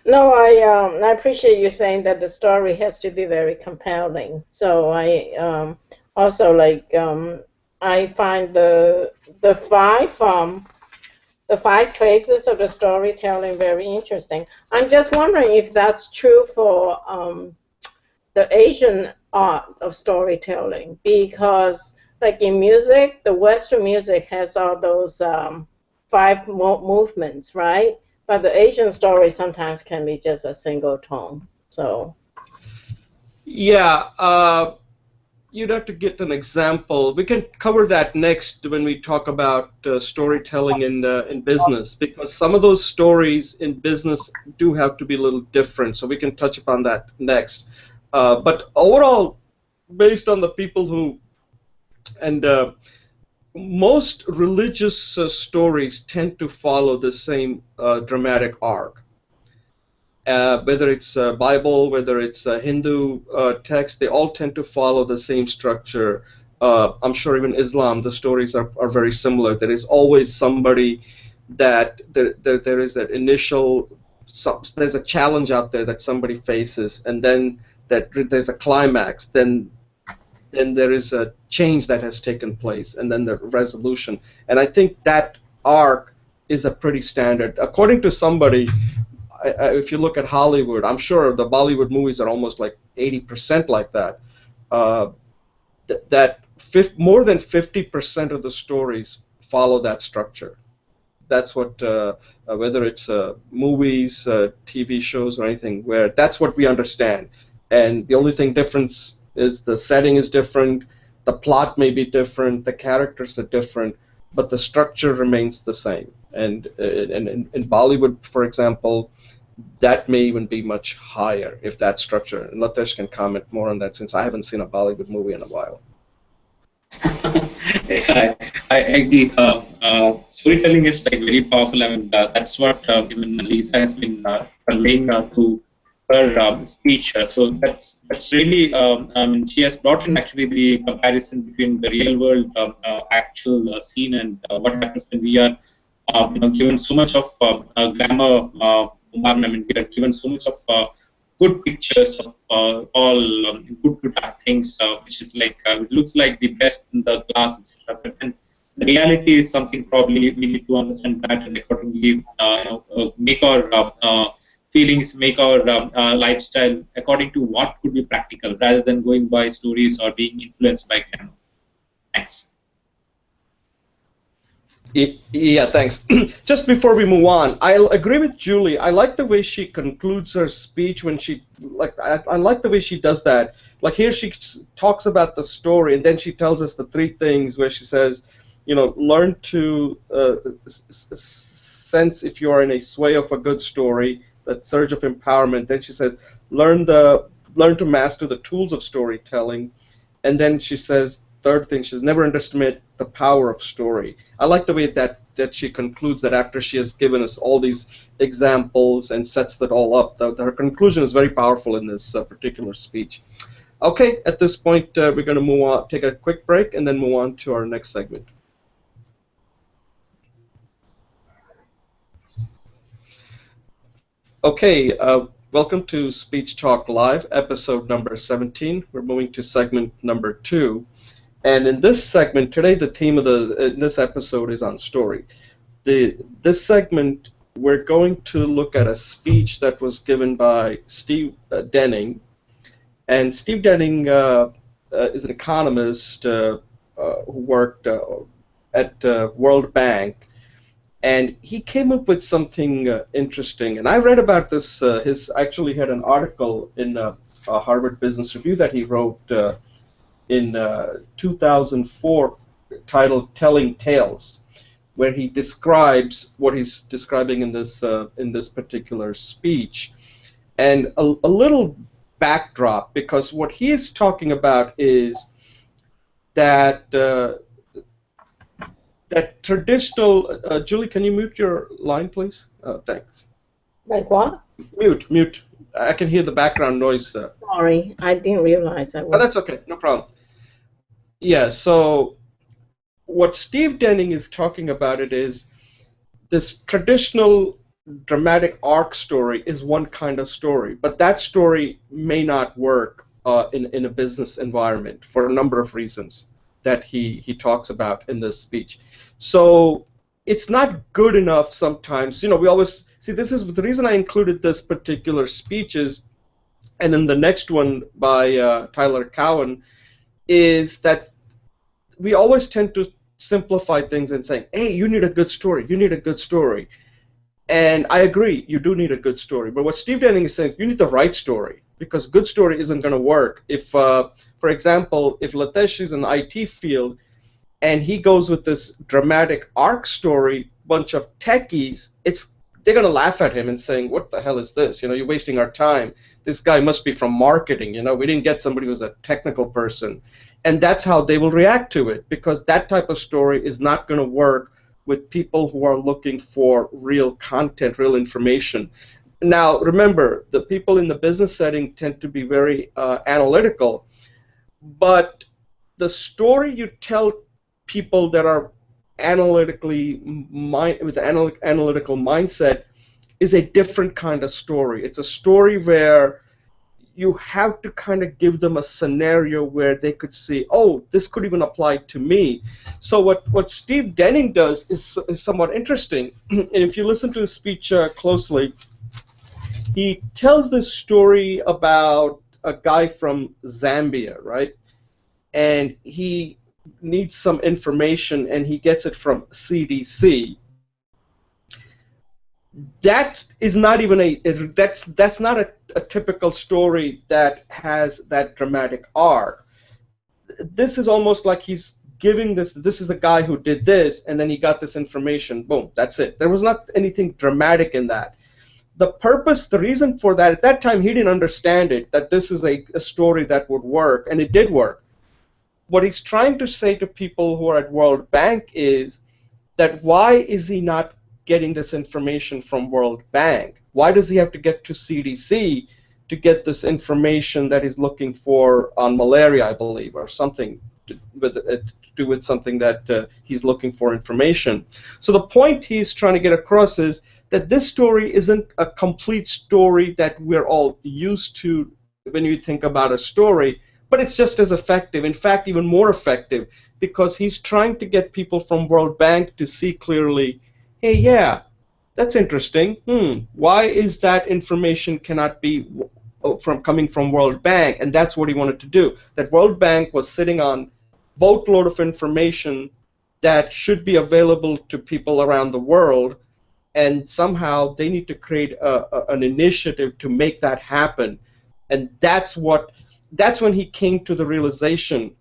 No, I appreciate you saying that the story has to be very compelling. So I also I find the five phases of the storytelling very interesting. I'm just wondering if that's true for the Asian art of storytelling, because like in music, the Western music has all those five movements, right? But the Asian story sometimes can be just a single tone. So Yeah, you'd have to get an example. We can cover that next when we talk about storytelling in business, because some of those stories in business do have to be a little different. So we can touch upon that next. But overall, based on the people who and most religious stories tend to follow the same dramatic arc. Whether it's Bible, whether it's Hindu text, they all tend to follow the same structure. I'm sure even Islam, the stories are very similar. There is always somebody that there is that initial, there's a challenge out there that somebody faces, and then there's a climax, then there is a change that has taken place, and then the resolution. And I think that arc is a pretty standard. According to somebody, if you look at Hollywood, I'm sure the Bollywood movies are almost like 80% like that. Uh, more than 50% of the stories follow that structure. That's what, whether it's movies, TV shows, or anything, where that's what we understand. And the only thing difference is the setting is different, The plot may be different, the characters are different, but the structure remains the same. And in Bollywood, for example, that may even be much higher if that structure. And Latesh can comment more on that since I haven't seen a Bollywood movie in a while. I agree. Storytelling is like very powerful. I mean, that's what even Lisa has been conveying through her speech. So that's really. I mean, she has brought in actually the comparison between the real world actual scene and what happens when we are, given so much of glamour. I mean, we are given so much of good pictures of all good things, which is like it looks like the best in the class, etc. But then the reality is something probably we need to understand that and accordingly, make our feelings, make our lifestyle according to what could be practical, rather than going by stories or being influenced by them. Thanks. Yeah, thanks. Just before we move on, I agree with Julie. I like the way she concludes her speech when she I like the way she does that. Like here, she talks about the story, and then she tells us the three things where she says, learn to sense if you are in a sway of a good story, that surge of empowerment. Then she says, learn to master the tools of storytelling, and then she says, third thing, she says, never underestimate the power of story. I like the way that she concludes that after she has given us all these examples and sets that all up. Her conclusion is very powerful in this particular speech. Okay, at this point, we're going to move on, take a quick break, and then move on to our next segment. Okay, welcome to Speech Talk Live, episode number 17. We're moving to segment number 2. And in this segment, today the theme of this episode is on story. This segment, we're going to look at a speech that was given by Steve Dennings. And Steve Dennings is an economist who worked at World Bank. And he came up with something interesting. And I read about this. Actually had an article in a Harvard Business Review that he wrote in 2004 titled Telling Tales, where he describes what he's describing in this particular speech. And a little backdrop, because what he is talking about is that that traditional Julie, can you mute your line, please? Thanks. Like what? Mute. I can hear the background noise. Sorry, I didn't realize I was. Oh, that's okay, no problem. Yeah, so what Steve Dennings is talking about is this traditional dramatic arc story is one kind of story, but that story may not work in a business environment for a number of reasons that he talks about in this speech. So it's not good enough sometimes. We always see, this is the reason I included this particular speech is, and in the next one by Tyler Cowen, is that we always tend to simplify things and say, hey, you need a good story, you need a good story. And I agree, you do need a good story. But what Steve Dennings is saying, you need the right story, because good story isn't going to work. If, for example, if Latesh is in the IT field and he goes with this dramatic arc story, bunch of techies, they're going to laugh at him and saying, what the hell is this? You're wasting our time. This guy must be from marketing. We didn't get somebody who's a technical person. And that's how they will react to it, because that type of story is not going to work with people who are looking for real content, real information. Now, remember, the people in the business setting tend to be very analytical, but the story you tell people that are with an analytical mindset is a different kind of story. It's a story where you have to kind of give them a scenario where they could see, oh, this could even apply to me. So what Steve Dennings does is somewhat interesting. And if you listen to the speech closely, he tells this story about a guy from Zambia, right? And he needs some information, and he gets it from CDC. That is not even that's not a typical story that has that dramatic arc. this is almost like he's giving this is the guy who did this, and then he got this information. Boom, that's it. There was not anything dramatic in that. The purpose, the reason for that, at that time he didn't understand it, that this is a story that would work, and it did work. What he's trying to say to people who are at World Bank is that why is he not getting this information from World Bank? Why does he have to get to CDC to get this information that he's looking for on malaria, I believe, or something to do with something that he's looking for information? So the point he's trying to get across is that this story isn't a complete story that we're all used to when you think about a story, but it's just as effective, in fact, even more effective, because he's trying to get people from World Bank to see clearly, hey, yeah, that's interesting. Why is that information cannot be coming from World Bank? And that's what he wanted to do. That World Bank was sitting on boatload of information that should be available to people around the world, and somehow they need to create an initiative to make that happen. And that's when he came to the realization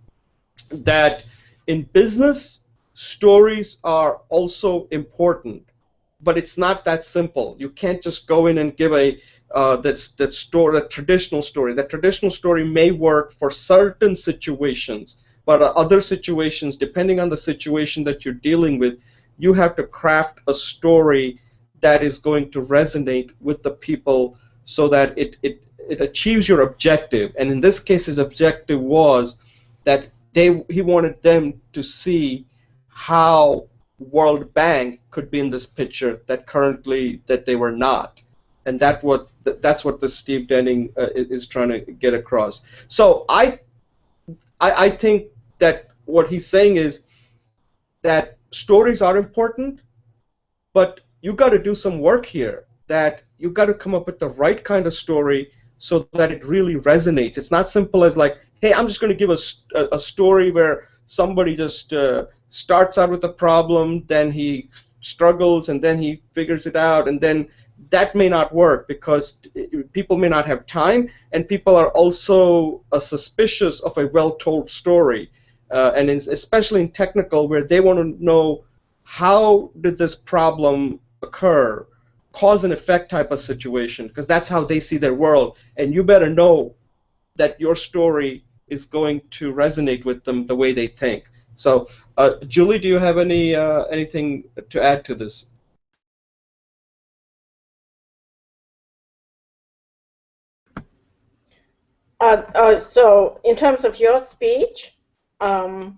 that in business, stories are also important, but it's not that simple. You can't just go in and give that traditional story. That traditional story may work for certain situations, but other situations, depending on the situation that you're dealing with, you have to craft a story that is going to resonate with the people so that it achieves your objective. And in this case, his objective was that he wanted them to see how World Bank could be in this picture that currently that they were not. And that's what the Steve Denning is trying to get across. So I think that what he's saying is that stories are important, but you got to do some work here, that you got to come up with the right kind of story so that it really resonates. It's not simple as like, hey, I'm just going to give a story where somebody just starts out with a problem, then he struggles, and then he figures it out, and then that may not work because people may not have time, and people are also suspicious of a well-told story, and especially in technical, where they want to know how did this problem occur, cause and effect type of situation, because that's how they see their world, and you better know that your story is going to resonate with them the way they think. So, Julie, do you have anything to add to this? So, in terms of your speech, yeah,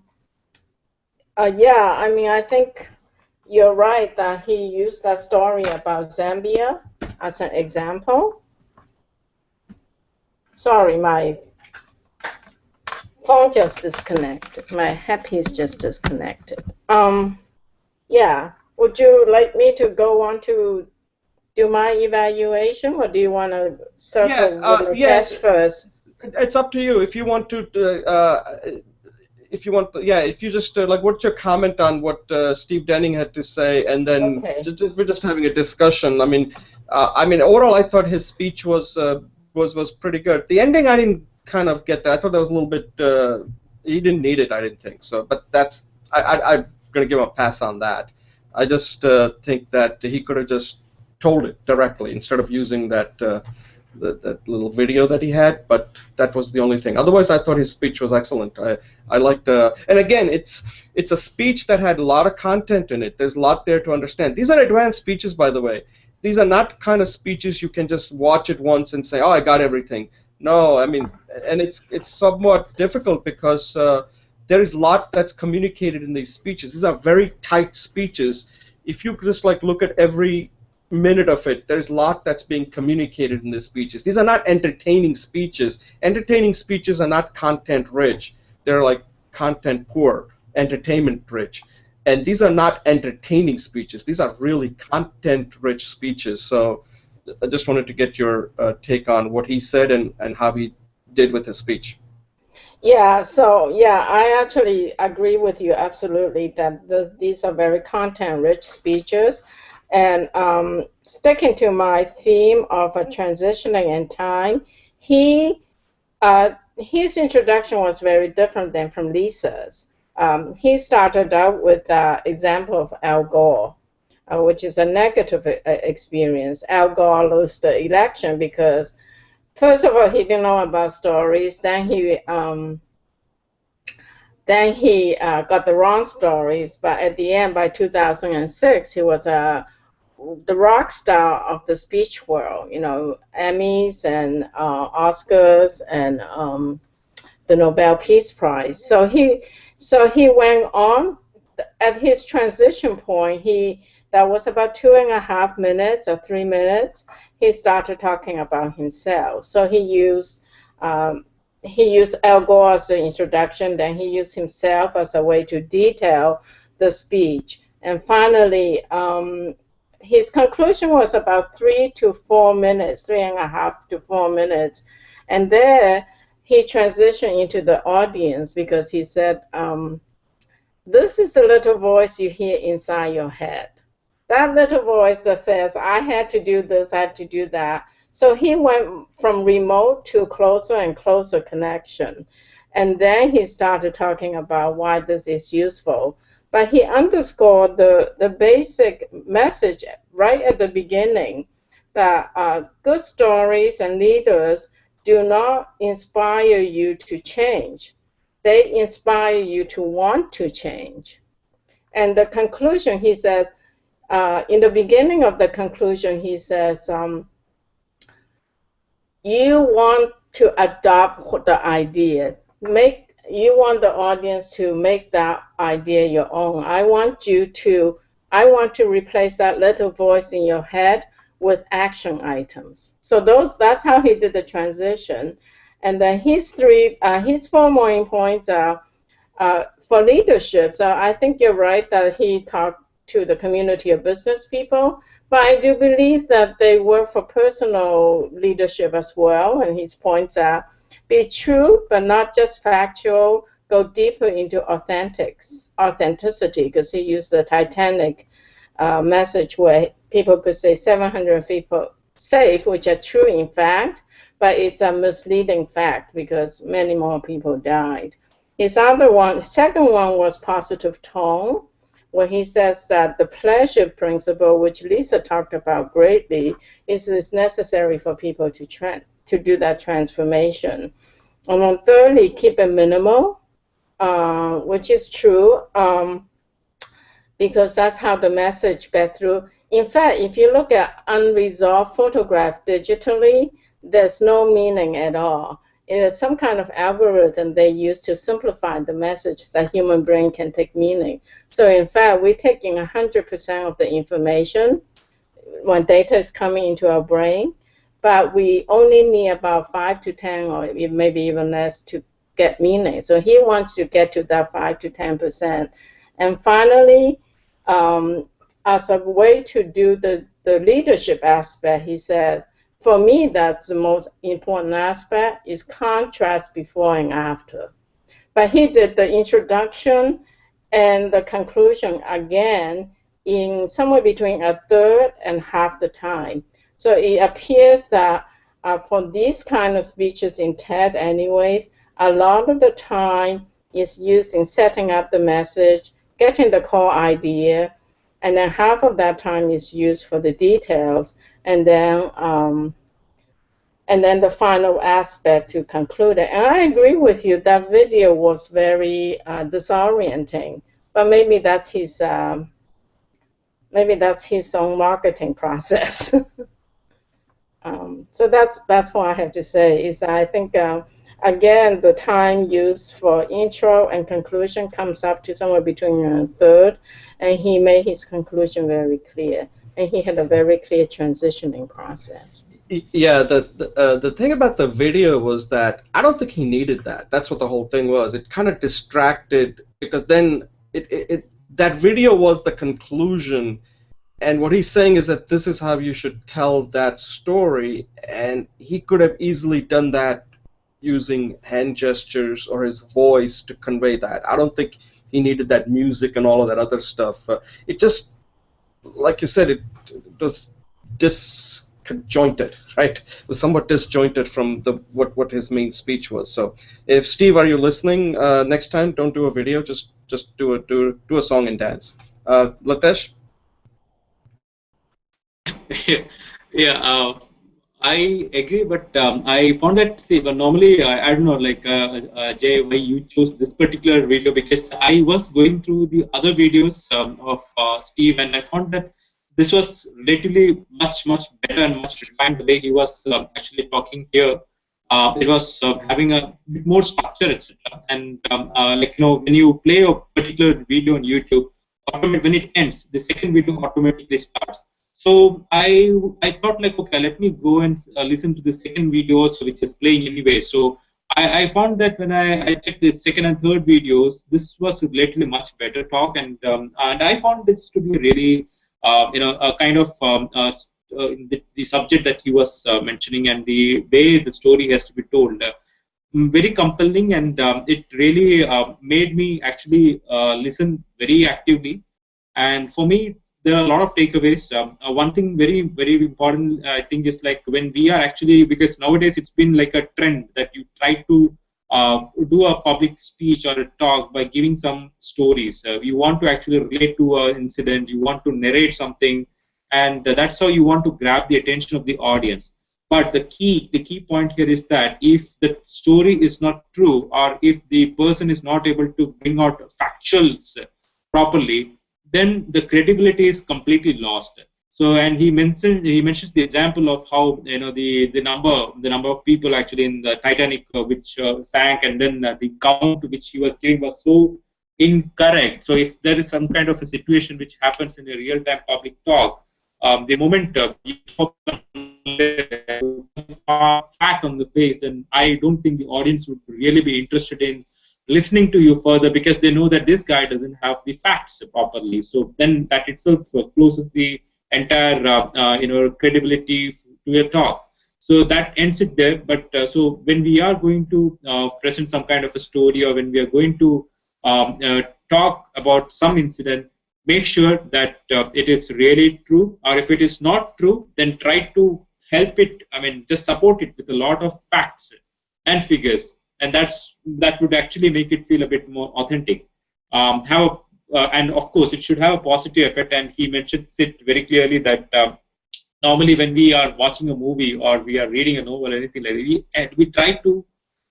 I mean, I think you're right that he used that story about Zambia as an example. Sorry, my phone just disconnected. My happy is just disconnected. Yeah. Would you like me to go on to do my evaluation, or do you want to circle with the test first? It's up to you. If you want to, if you just like, what's your comment on what Steve Denning had to say, and then we're just having a discussion. I mean, overall, I thought his speech was pretty good. The ending, I didn't kind of get that. I thought that was a little bit. He didn't need it, I didn't think so. But that's I'm gonna give him a pass on that. I just think that he could have just told it directly instead of using that that little video that he had. But that was the only thing. Otherwise, I thought his speech was excellent. I liked, and again, it's a speech that had a lot of content in it. There's a lot there to understand. These are advanced speeches, by the way. These are not kind of speeches you can just watch it once and say, oh, I got everything. No, I mean, and it's somewhat difficult because there is a lot that's communicated in these speeches. These are very tight speeches. If you just like look at every minute of it, there's a lot that's being communicated in these speeches. These are not entertaining speeches. Entertaining speeches are not content rich. They're like content poor, entertainment rich. And these are not entertaining speeches. These are really content rich speeches. So I just wanted to get your take on what he said and how he did with his speech. Yeah, so yeah, I actually agree with you absolutely that these are very content-rich speeches. And sticking to my theme of transitioning in time, he his introduction was very different than from Lisa's. He started out with the example of Al Gore, which is a negative experience. Al Gore lost the election because, first of all, he didn't know about stories. Then he got the wrong stories. But at the end, by 2006, he was the rock star of the speech world. You know, Emmys and Oscars and the Nobel Peace Prize. So he went on at his transition point. That was about 2.5 minutes or 3 minutes. He started talking about himself. So he used Al Gore as the introduction. Then he used himself as a way to detail the speech. And finally, his conclusion was about 3 to 4 minutes, 3.5 to 4 minutes, and there he transitioned into the audience because he said, this is the little voice you hear inside your head. That little voice that says, I had to do this, I had to do that. So he went from remote to closer and closer connection. And then he started talking about why this is useful. But he underscored the basic message right at the beginning that good stories and leaders do not inspire you to change. They inspire you to want to change. And the conclusion, he says, in the beginning of the conclusion, he says, you want to adopt the idea. You want the audience to make that idea your own. I want to replace that little voice in your head with action items. So that's how he did the transition. And then his 4 main points are for leadership. So I think you're right that he talked to the community of business people, but I do believe that they work for personal leadership as well. And his points are be true, but not just factual. Go deeper into authenticity, because he used the Titanic message where people could say 700 people safe, which are true in fact, but it's a misleading fact because many more people died. His second one was positive tone, where he says that the pleasure principle, which Lisa talked about greatly, is necessary for people to do that transformation. And then thirdly, keep it minimal, which is true, because that's how the message gets through. In fact, if you look at unresolved photograph digitally, there's no meaning at all. It is some kind of algorithm they use to simplify the message that human brain can take meaning. So in fact, we're taking 100% of the information when data is coming into our brain, but we only need about 5 to 10 or maybe even less to get meaning. So he wants to get to that 5 to 10%. And finally, as a way to do the leadership aspect, he says, for me, that's the most important aspect, is contrast before and after. But he did the introduction and the conclusion again in somewhere between a third and half the time. So it appears that for these kind of speeches in TED anyways, a lot of the time is used in setting up the message, getting the core idea, and then half of that time is used for the details, and then the final aspect to conclude it. And I agree with you, that video was very disorienting, but maybe that's his own marketing process. So that's what I have to say, is that I think, again, the time used for intro and conclusion comes up to somewhere between a third, and he made his conclusion very clear, and he had a very clear transitioning process. Yeah, the thing about the video was that I don't think he needed that. That's what the whole thing was. It kind of distracted, because then that video was the conclusion, and what he's saying is that this is how you should tell that story, and he could have easily done that using hand gestures or his voice to convey that. I don't think he needed that music and all of that other stuff. It just, like you said, it was conjointed, right? It was somewhat disjointed from the what his main speech was. So, if Steve, are you listening? Next time, don't do a video. Just do a song and dance. Latesh. Yeah, I agree, but I found that, see, but normally I don't know, like Jay, why you chose this particular video, because I was going through the other videos of Steve, and I found that this was relatively much better and much refined the way he was actually talking here. It was having a bit more structure, etc. And like when you play a particular video on YouTube, when it ends, the second video automatically starts. So I thought, like, okay, let me go and listen to the second video also, which is playing anyway. So I found that when I checked the second and third videos, this was relatively much better talk, and I found this to be really a kind of the subject that he was mentioning and the way the story has to be told. Very compelling, and it really made me actually listen very actively. And for me, there are a lot of takeaways. One thing very important, I think, is like when we are actually, because nowadays it's been like a trend that you try to do a public speech or a talk by giving some stories. You want to actually relate to an incident, you want to narrate something, and that's how you want to grab the attention of the audience. But the key point here is that if the story is not true, or if the person is not able to bring out factuals properly, then the credibility is completely lost. So, and he mentions the example of how the number of people actually in the Titanic which sank, and then the count which he was giving was so incorrect. So, if there is some kind of a situation which happens in a real-time public talk, the moment you talk fact on the face, then I don't think the audience would really be interested in listening to you further, because they know that this guy doesn't have the facts properly. So then that itself closes the entire credibility to your talk. So that ends it there. But so when we are going to present some kind of a story, or when we are going to talk about some incident, make sure that it is really true, or if it is not true, then try to help it. I mean, just support it with a lot of facts and figures, and that would actually make it feel a bit more authentic. And of course, it should have a positive effect. And he mentions it very clearly that normally when we are watching a movie or we are reading a novel or anything like that, we try to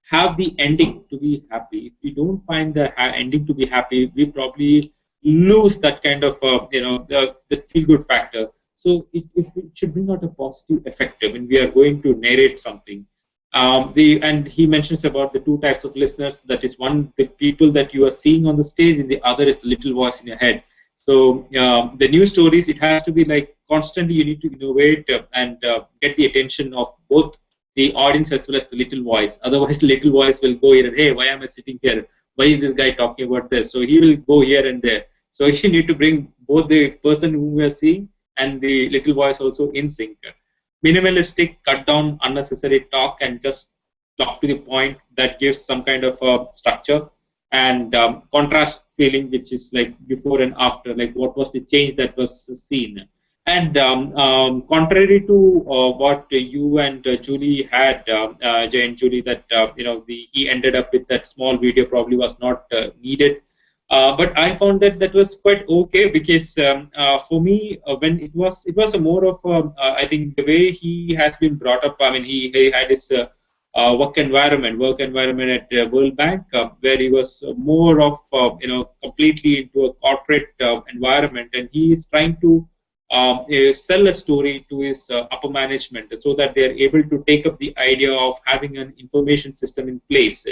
have the ending to be happy. If we don't find the ending to be happy, we probably lose that kind of the feel good factor. So it should bring out a positive effect when we are going to narrate something. And he mentions about the two types of listeners. That is, one, the people that you are seeing on the stage, and the other is the little voice in your head. So the news stories, it has to be like constantly you need to innovate and get the attention of both the audience as well as the little voice. Otherwise, the little voice will go here and, hey, why am I sitting here? Why is this guy talking about this? So he will go here and there. So you need to bring both the person who we are seeing and the little voice also in sync. Minimalistic, cut down unnecessary talk and just talk to the point. That gives some kind of structure, and contrast feeling, which is like before and after, like what was the change that was seen. And contrary to what you and Julie had, Jay and Julie, that he ended up with that small video probably was not needed. But I found that was quite okay, because for me, when it was a more of I think the way he has been brought up. I mean, he had his work environment at World Bank, where he was more of completely into a corporate environment, and he is trying to sell a story to his upper management, so that they are able to take up the idea of having an information system in place.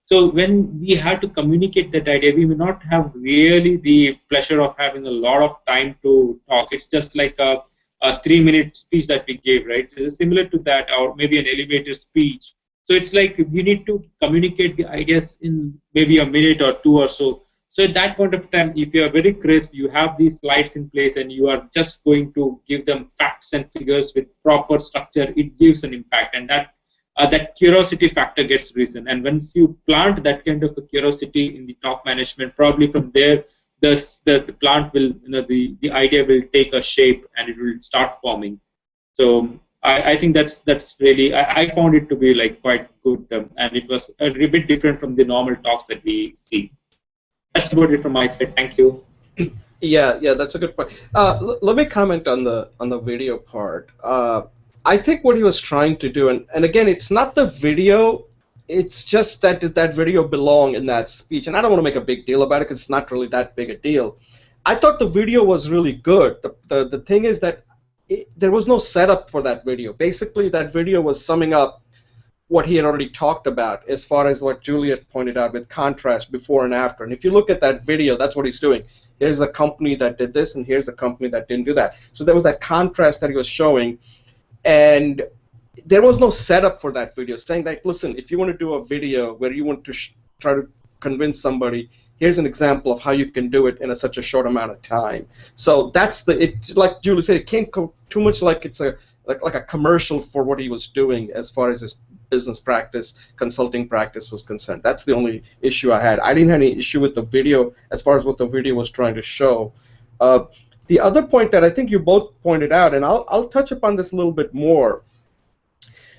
So when we had to communicate that idea, we may not have really the pleasure of having a lot of time to talk. It's just like a 3-minute speech that we gave, right? It's similar to that, or maybe an elevator speech. So it's like we need to communicate the ideas in maybe a minute or two or so. So at that point of time, if you are very crisp, you have these slides in place, and you are just going to give them facts and figures with proper structure, it gives an impact, and that curiosity factor gets risen. And once you plant that kind of a curiosity in the top management, probably from there, the plant will, the idea will take a shape and it will start forming. So I think that's really I found it to be like quite good, and it was a little bit different from the normal talks that we see. That's about it from my side. Thank you. Yeah, that's a good point. Let me comment on the video part. I think what he was trying to do, and again, it's not the video, it's just that that video belonged in that speech, and I don't want to make a big deal about it because it's not really that big a deal. I thought the video was really good. The thing is that there was no setup for that video. Basically, that video was summing up what he had already talked about as far as what Juliet pointed out with contrast before and after. And if you look at that video, that's what he's doing. Here's a company that did this, and here's a company that didn't do that. So there was that contrast that he was showing, and there was no setup for that video, saying that, listen, if you want to do a video where you want to try to convince somebody, here's an example of how you can do it in such a short amount of time. So that's it's like Julie said, it can't go too much like it's like a commercial for what he was doing as far as his business practice, consulting practice was concerned. That's the only issue I had. I didn't have any issue with the video as far as what the video was trying to show. The other point that I think you both pointed out, and I'll touch upon this a little bit more,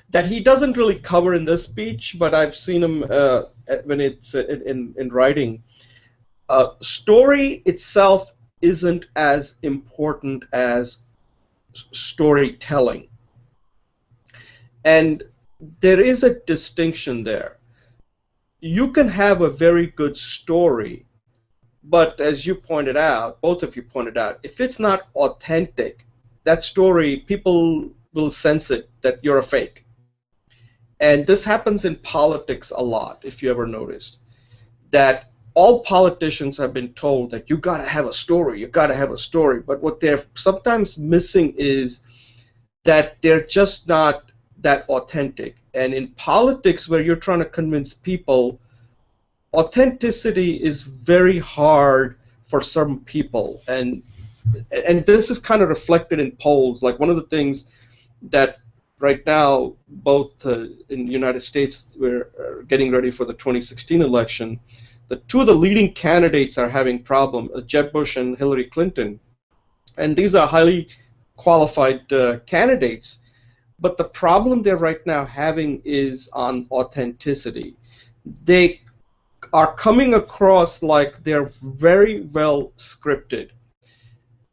that he doesn't really cover in this speech, but I've seen him when it's in writing. Story itself isn't as important as storytelling. And there is a distinction there. You can have a very good story, but as you pointed out, both of you pointed out, if it's not authentic, that story, people will sense it that you're a fake. And this happens in politics a lot, if you ever noticed, that all politicians have been told that you got to have a story, you got to have a story, but what they're sometimes missing is that they're just not that authentic. And in politics, where you're trying to convince people, authenticity is very hard for some people, and this is kind of reflected in polls. Like one of the things that right now, both in the United States, we're getting ready for the 2016 election. The two of the leading candidates are having problems, Jeb Bush and Hillary Clinton, and these are highly qualified candidates. But the problem they're right now having is on authenticity. They are coming across like they're very well scripted.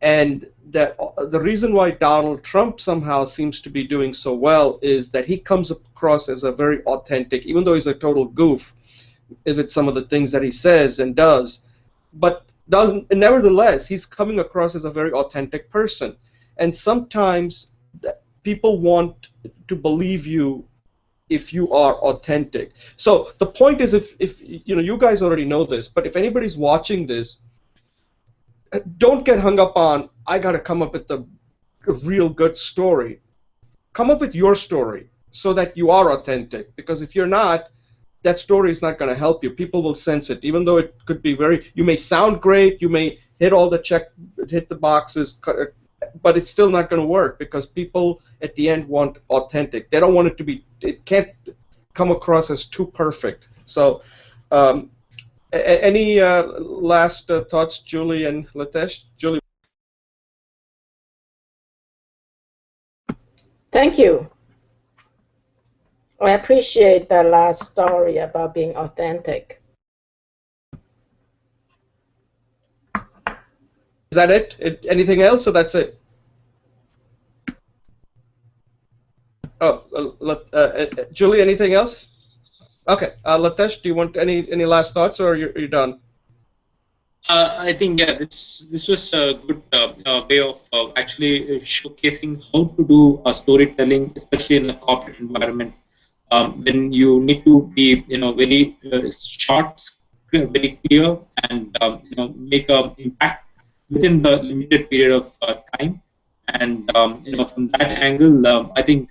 And that the reason why Donald Trump somehow seems to be doing so well is that he comes across as a very authentic, even though he's a total goof with some of the things that he says and does, but nevertheless, he's coming across as a very authentic person. And sometimes people want to believe you if you are authentic. So the point is, if you guys already know this, but if anybody's watching this, don't get hung up on, I got to come up with a real good story. Come up with your story so that you are authentic, because if you're not, that story is not going to help you. People will sense it, even though it could be you may sound great, you may hit the boxes, but it's still not going to work because people at the end want authentic. They don't want it can't come across as too perfect. So any last thoughts, Julie and Latesh? Julie? Thank you. I appreciate that last story about being authentic. Is that it? Anything else, or that's it? Oh, Julie, anything else? Okay, Latesh, do you want any last thoughts, or you're done? I think this was a good way of actually showcasing how to do storytelling, especially in a corporate environment, when you need to be very short, very clear, and make an impact within the limited period of time. And from that angle, I think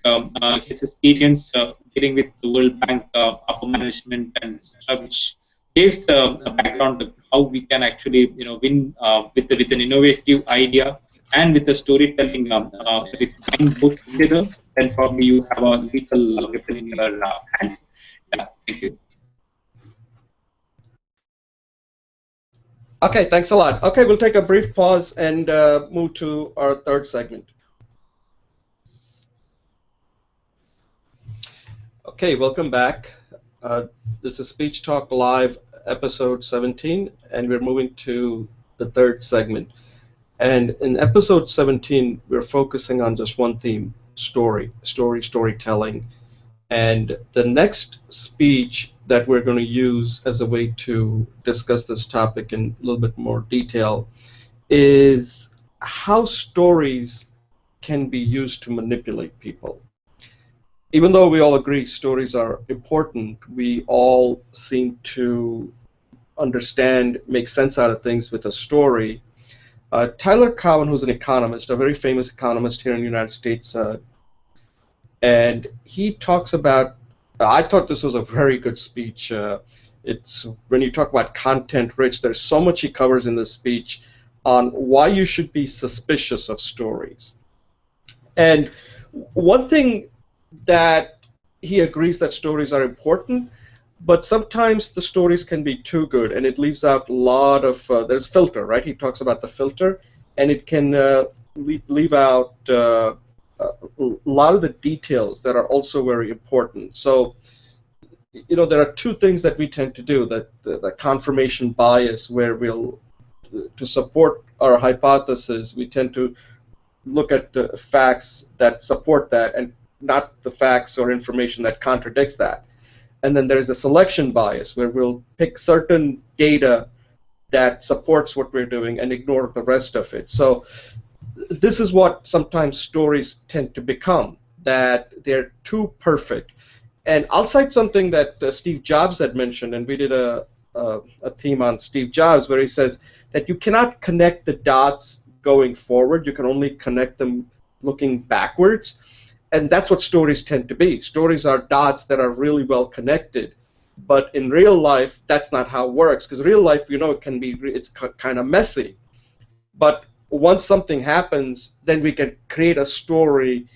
his experience dealing with the World Bank upper management and etc., which gives a background of how we can actually win with an innovative idea and with the storytelling. If you combine both together, then probably you have a lethal weapon in your hand. Yeah, thank you. Okay, thanks a lot. Okay, we'll take a brief pause and move to our third segment. Okay, welcome back. Uh, this is Speech Talk Live, episode 17, and we're moving to the third segment. And in episode 17, we're focusing on just one theme: storytelling. And the next speech that we're going to use as a way to discuss this topic in a little bit more detail is how stories can be used to manipulate people. Even though we all agree stories are important, we all seem to understand, make sense out of things with a story. Tyler Cowen, who's an economist, a very famous economist here in the United States, and he talks about, I thought this was a very good speech. It's when you talk about content rich, there's so much he covers in this speech on why you should be suspicious of stories. And one thing that he agrees that stories are important, but sometimes the stories can be too good, and it leaves out a lot of, there's filter, right? He talks about the filter, and it can leave out a lot of the details that are also very important. So, there are two things that we tend to do, that the confirmation bias, where we'll, to support our hypothesis, we tend to look at the facts that support that and not the facts or information that contradicts that. And then there's a selection bias where we'll pick certain data that supports what we're doing and ignore the rest of it. So this is what sometimes stories tend to become, that they're too perfect. And I'll cite something that Steve Jobs had mentioned, and we did a theme on Steve Jobs where he says that you cannot connect the dots going forward, you can only connect them looking backwards. And that's what stories tend to be. Stories are dots that are really well connected. But in real life, that's not how it works, because real life, it can be, it's kind of messy. But once something happens, then we can create a story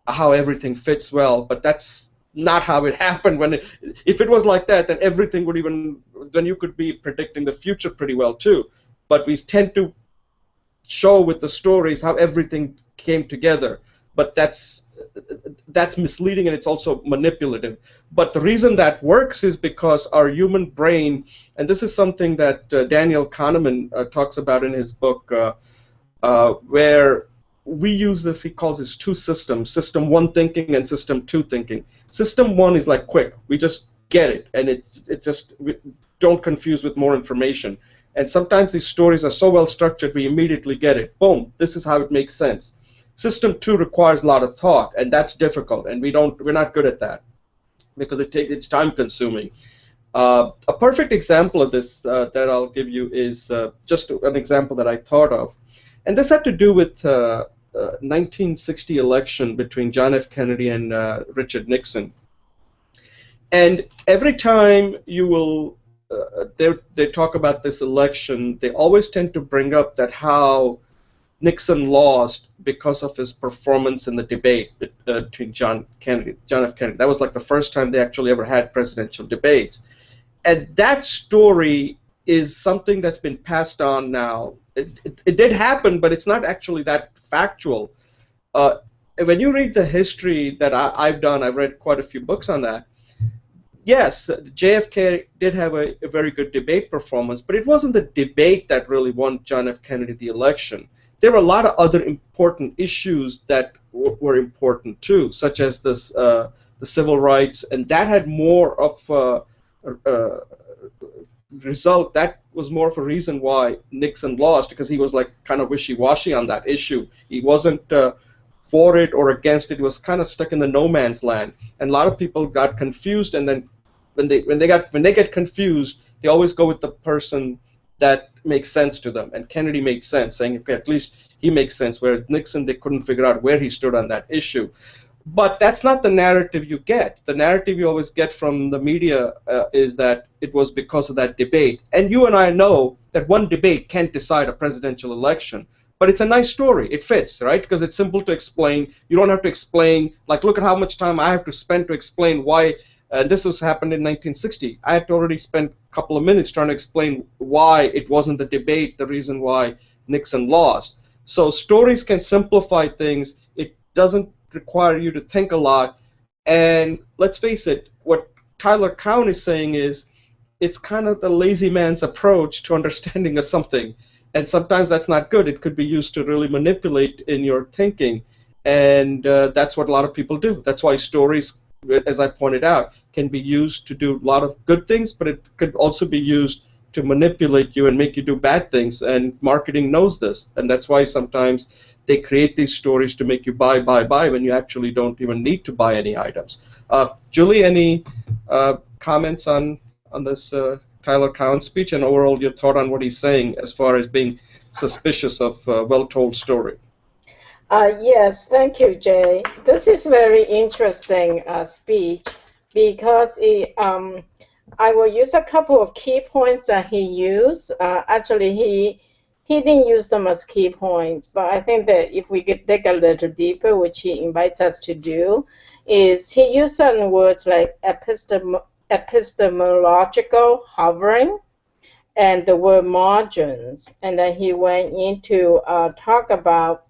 how everything fits well. But that's not how it happened. If it was like that, then everything would then you could be predicting the future pretty well too. But we tend to show with the stories how everything came together. But that's misleading, and it's also manipulative. But the reason that works is because our human brain, and this is something that Daniel Kahneman talks about in his book, where we use this, he calls this two systems: system one thinking and system two thinking. System one is like quick, we just get it, and we don't confuse with more information. And sometimes these stories are so well structured, we immediately get it. Boom, this is how it makes sense. System two requires a lot of thought, and that's difficult, and we're not good at that because it's time consuming. A perfect example of this that I'll give you is just an example that I thought of, and this had to do with 1960 election between John F. Kennedy and Richard Nixon. And every time you will they talk about this election, they always tend to bring up that how Nixon lost because of his performance in the debate between John F. Kennedy. That was like the first time they actually ever had presidential debates. And that story is something that's been passed on now. It did happen, but it's not actually that factual. When you read the history that I've done, I've read quite a few books on that. Yes, JFK did have a very good debate performance, but it wasn't the debate that really won John F. Kennedy the election. There were a lot of other important issues that were important too, such as this, the civil rights, and that had more of a result. That was more of a reason why Nixon lost, because he was like kind of wishy-washy on that issue. He wasn't for it or against it. He was kind of stuck in the no man's land, and a lot of people got confused. And then when they get confused, they always go with the person that makes sense to them. And Kennedy made sense, saying, okay, at least he makes sense. Whereas Nixon, they couldn't figure out where he stood on that issue. But that's not the narrative you get. The narrative you always get from the media is that it was because of that debate. And you and I know that one debate can't decide a presidential election. But it's a nice story. It fits, right? Because it's simple to explain. You don't have to explain, like, look at how much time I have to spend to explain why this was happened in 1960. I had to already spend a couple of minutes trying to explain why it wasn't the debate, the reason why Nixon lost. So stories can simplify things. It doesn't require you to think a lot. And let's face it, what Tyler Cowen is saying is it's kind of the lazy man's approach to understanding of something. And sometimes that's not good. It could be used to really manipulate in your thinking. And that's what a lot of people do. That's why stories, as I pointed out, can be used to do a lot of good things, but it could also be used to manipulate you and make you do bad things. And marketing knows this. And that's why sometimes they create these stories to make you buy when you actually don't even need to buy any items. Julie, any comments on this Tyler Cowen speech, and overall your thought on what he's saying as far as being suspicious of well-told story? Yes, thank you, Jay. This is very interesting speech because I will use a couple of key points that he used. Actually, he didn't use them as key points, but I think that if we could dig a little deeper, which he invites us to do, is he used certain words like epistemological hovering and the word margins, and then he went into talk about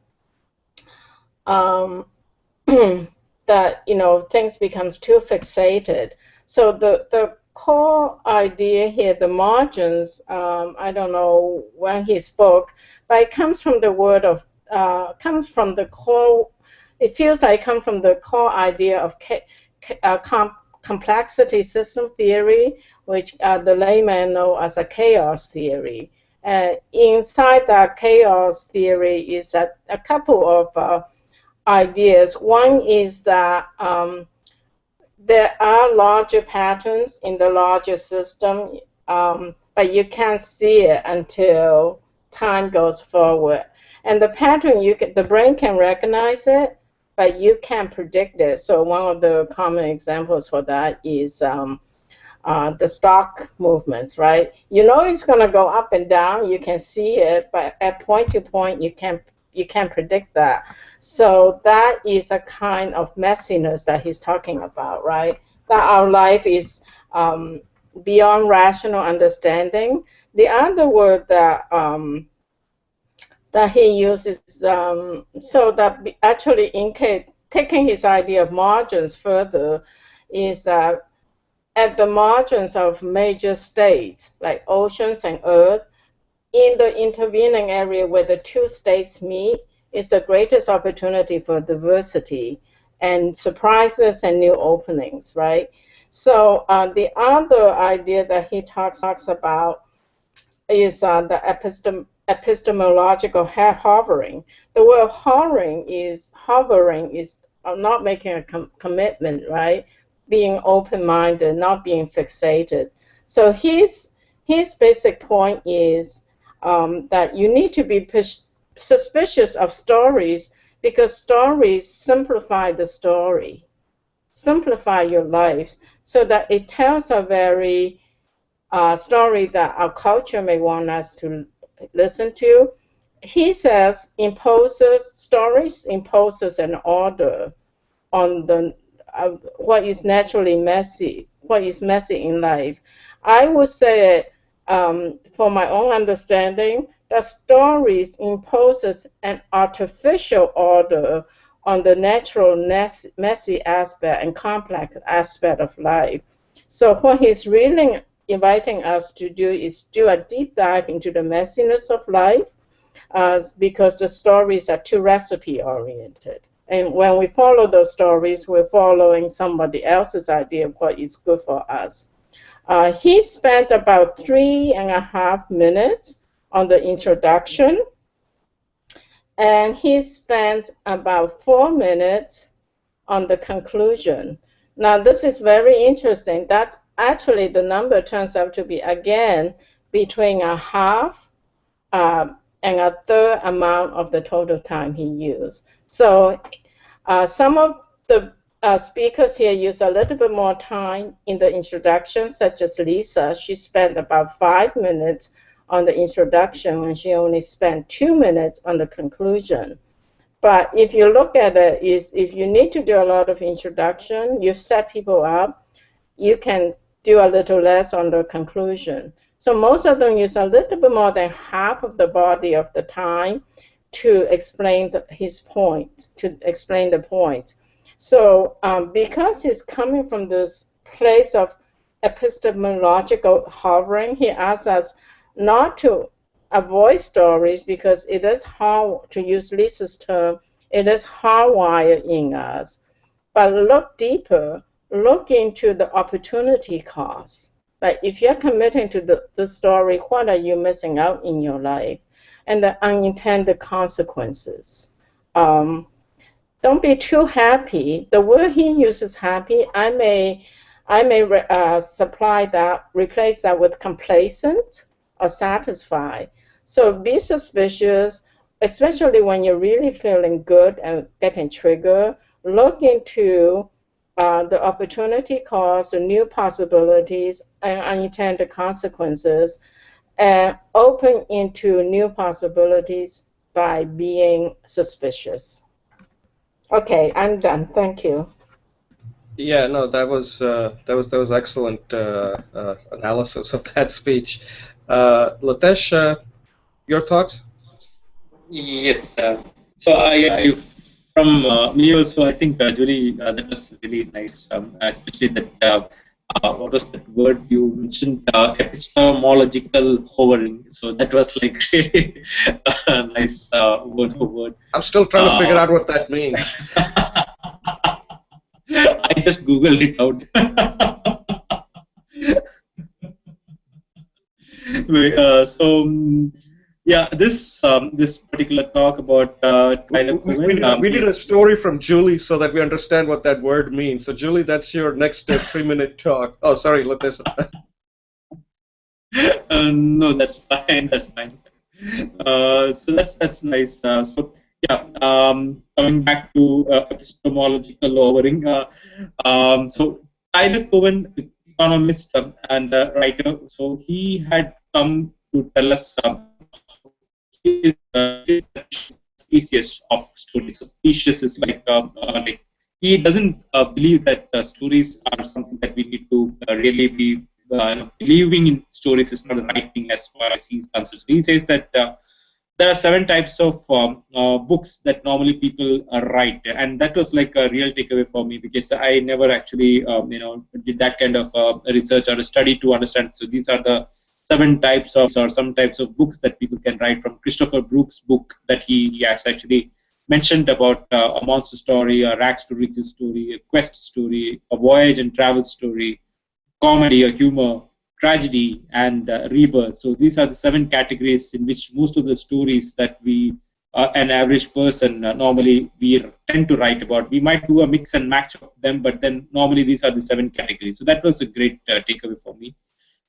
that things becomes too fixated. So the core idea here, the margins, I don't know when he spoke, but it comes from the word of comes from the core. It feels like it comes from the core idea of complexity system theory, which the layman know as a chaos theory. Inside that chaos theory is a couple of ideas. One is that there are larger patterns in the larger system, but you can't see it until time goes forward. And the pattern, the brain can recognize it, but you can't predict it. So one of the common examples for that is the stock movements, right? You know it's going to go up and down. You can see it, but at point to point, you can't predict that. So that is a kind of messiness that he's talking about, right? That our life is beyond rational understanding. The other word that that he uses, so that actually taking his idea of margins further, is at the margins of major states like oceans and earth, in the intervening area where the two states meet is the greatest opportunity for diversity and surprises and new openings, right? So the other idea that he talks about is the epistemological hovering. The word hovering is not making a commitment, right? Being open-minded, not being fixated. So his basic point is that you need to be suspicious of stories because stories simplify the story, simplify your life, so that it tells a very story that our culture may want us to listen to. He says stories imposes an order on the what is naturally messy, what is messy in life. I would say, for my own understanding, that stories imposes an artificial order on the natural messy aspect and complex aspect of life. So what he's really inviting us to do is do a deep dive into the messiness of life, because the stories are too recipe oriented. And when we follow those stories, we're following somebody else's idea of what is good for us. He spent about 3.5 minutes on the introduction, and he spent about 4 minutes on the conclusion. Now, this is very interesting. That's actually, the number turns out to be, again, between a half and a third amount of the total time he used. So some of the speakers here use a little bit more time in the introduction, such as Lisa. She spent about 5 minutes on the introduction, and she only spent 2 minutes on the conclusion. But if you look at it, if you need to do a lot of introduction, you set people up, you can do a little less on the conclusion. So most of them use a little bit more than half of the body of the time to explain his point, to explain the point. So because he's coming from this place of epistemological hovering, he asks us not to avoid stories because it is how, to use Lisa's term, it is hardwired in us. But look deeper, look into the opportunity cost. Like if you're committing to the story, what are you missing out in your life? And the unintended consequences. Um, don't be too happy. The word he uses, happy, I may supply that, replace that with complacent or satisfied. So be suspicious, especially when you're really feeling good and getting triggered. Look into the opportunity cost, the new possibilities, and unintended consequences, and open into new possibilities by being suspicious. Okay, I'm done. Thank you. Yeah, no, that was excellent analysis of that speech. Latesh, your thoughts? Yes. So from me also, I think Julie, that was really nice, especially that what was that word you mentioned? Epistemological hovering. So that was like really a nice word for word. I'm still trying to figure Uh, out what that means. I just googled it out. Yeah, this particular talk about Tyler Cowen. We need a story from Julie so that we understand what that word means. So, Julie, that's your next 3-minute talk. Oh, sorry, Latesh. No, that's fine. That's fine. So that's nice. Yeah, coming back to epistemological lowering. So Tyler Cowen, economist and writer, so he had come to tell us he is species of stories. Suspicious is like he doesn't believe that stories are something that we need to really be believing in stories is not the right thing as far as he's concerned. So he says that there are 7 types of books that normally people write, and that was like a real takeaway for me because I never actually did that kind of research or a study to understand. So these are the 7 types of or some types of books that people can write from Christopher Brooks' book that he has actually mentioned about a monster story, a rags to riches story, a quest story, a voyage and travel story, comedy or humor, tragedy, and rebirth. So these are the 7 categories in which most of the stories that an average person, normally we tend to write about. We might do a mix and match of them, but then normally these are the 7 categories. So that was a great takeaway for me.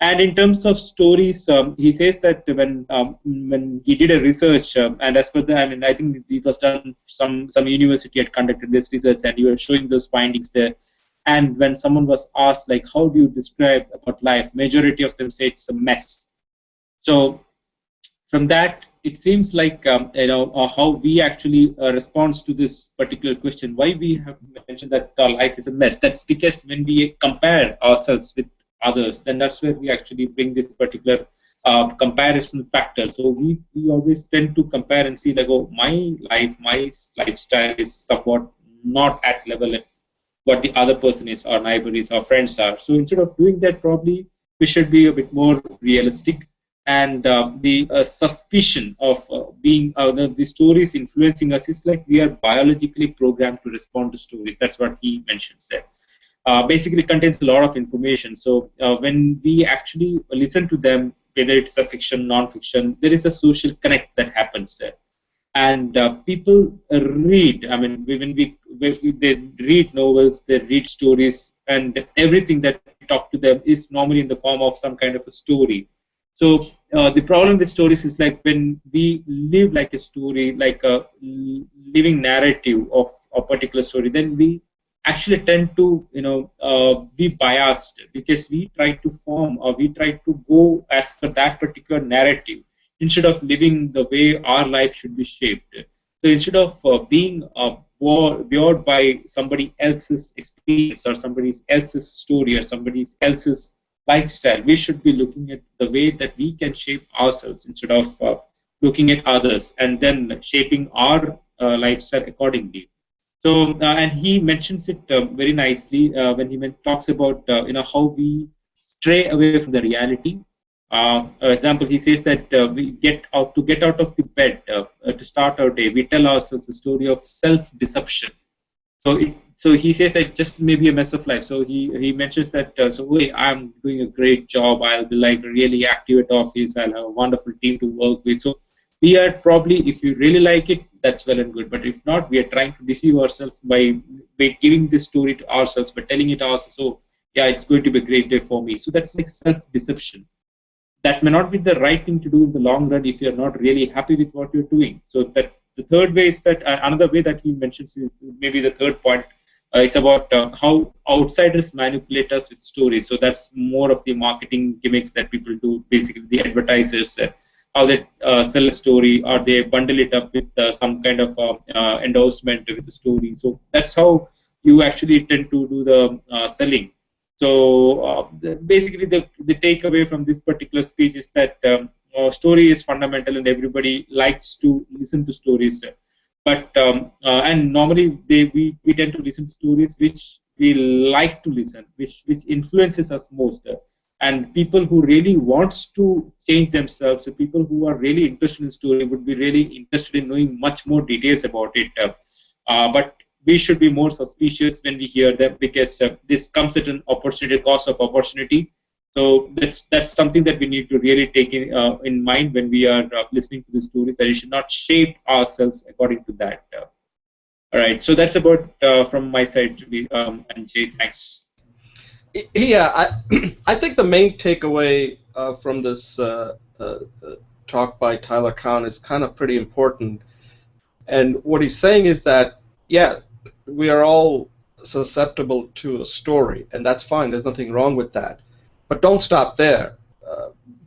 And in terms of stories, he says that when he did a research, and as per the, I mean, I think it was done, some university had conducted this research, and he was showing those findings there. And when someone was asked, like, how do you describe about life, majority of them say it's a mess. So from that, it seems like how we actually respond to this particular question. Why we have mentioned that our life is a mess? That's because when we compare ourselves with others, then that's where we actually bring this particular comparison factor. So we always tend to compare and see like, oh, my life, my lifestyle is somewhat not at level at what the other person is, our neighbor is, our friends are. So instead of doing that, probably we should be a bit more realistic. And the suspicion of being the stories influencing us is like we are biologically programmed to respond to stories. That's what he mentions there. Basically contains a lot of information. So when we actually listen to them, whether it's a fiction, non-fiction, there is a social connect that happens there. And people read. I mean, they read novels, they read stories, and everything that we talk to them is normally in the form of some kind of a story. So the problem with stories is like when we live like a story, like a living narrative of a particular story, then we actually tend to be biased because we try to form or we try to go as per that particular narrative instead of living the way our life should be shaped. So instead of being bored by somebody else's experience or somebody else's story or somebody else's lifestyle, we should be looking at the way that we can shape ourselves instead of looking at others and then shaping our lifestyle accordingly. So, and he mentions it very nicely when he talks about how we stray away from the reality. Example, he says that we get out of the bed to start our day. We tell ourselves a story of self-deception. So he says that just maybe a mess of life. So he mentions that hey, I'm doing a great job. I'll be like really active at office. I'll have a wonderful team to work with. So we are probably, if you really like it, that's well and good. But if not, we are trying to deceive ourselves by giving this story to ourselves, by telling it ourselves. So yeah, it's going to be a great day for me. So that's like self-deception. That may not be the right thing to do in the long run if you're not really happy with what you're doing. So that the third way is that another way that he mentions is maybe the third point. It's about how outsiders manipulate us with stories. So that's more of the marketing gimmicks that people do. Basically, the advertisers, how they sell a story, or they bundle it up with some kind of endorsement with the story. So that's how you actually tend to do the selling. So basically, the takeaway from this particular speech is that story is fundamental, and everybody likes to listen to stories. And normally we tend to listen to stories which we like to listen, which influences us most. And people who really wants to change themselves, so people who are really interested in story, would be really interested in knowing much more details about it. But we should be more suspicious when we hear them, because this comes at an opportunity, cost of opportunity. So that's something that we need to really take in mind when we are listening to the stories, that we should not shape ourselves according to that. All right, so that's about from my side, Julie, and Jay. Thanks. Yeah, I think the main takeaway from this talk by Tyler Cowen is kind of pretty important. And what he's saying is that, yeah, we are all susceptible to a story, and that's fine. There's nothing wrong with that. But don't stop there.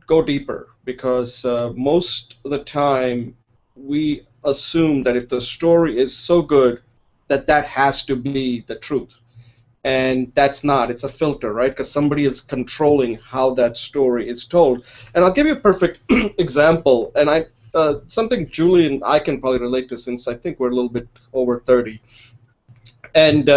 Go deeper, because most of the time we assume that if the story is so good that that has to be the truth. And that's not. It's a filter, right? Because somebody is controlling how that story is told. And I'll give you a perfect example, and something Julie and I can probably relate to, since I think we're a little bit over 30. And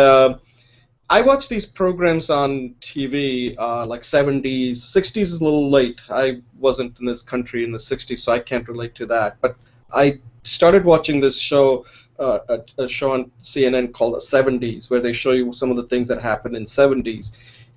I watch these programs on TV, like 70s, 60s is a little late. I wasn't in this country in the 60s, so I can't relate to that. But I started watching this show, a show on CNN called the 70s, where they show you some of the things that happened in 70s.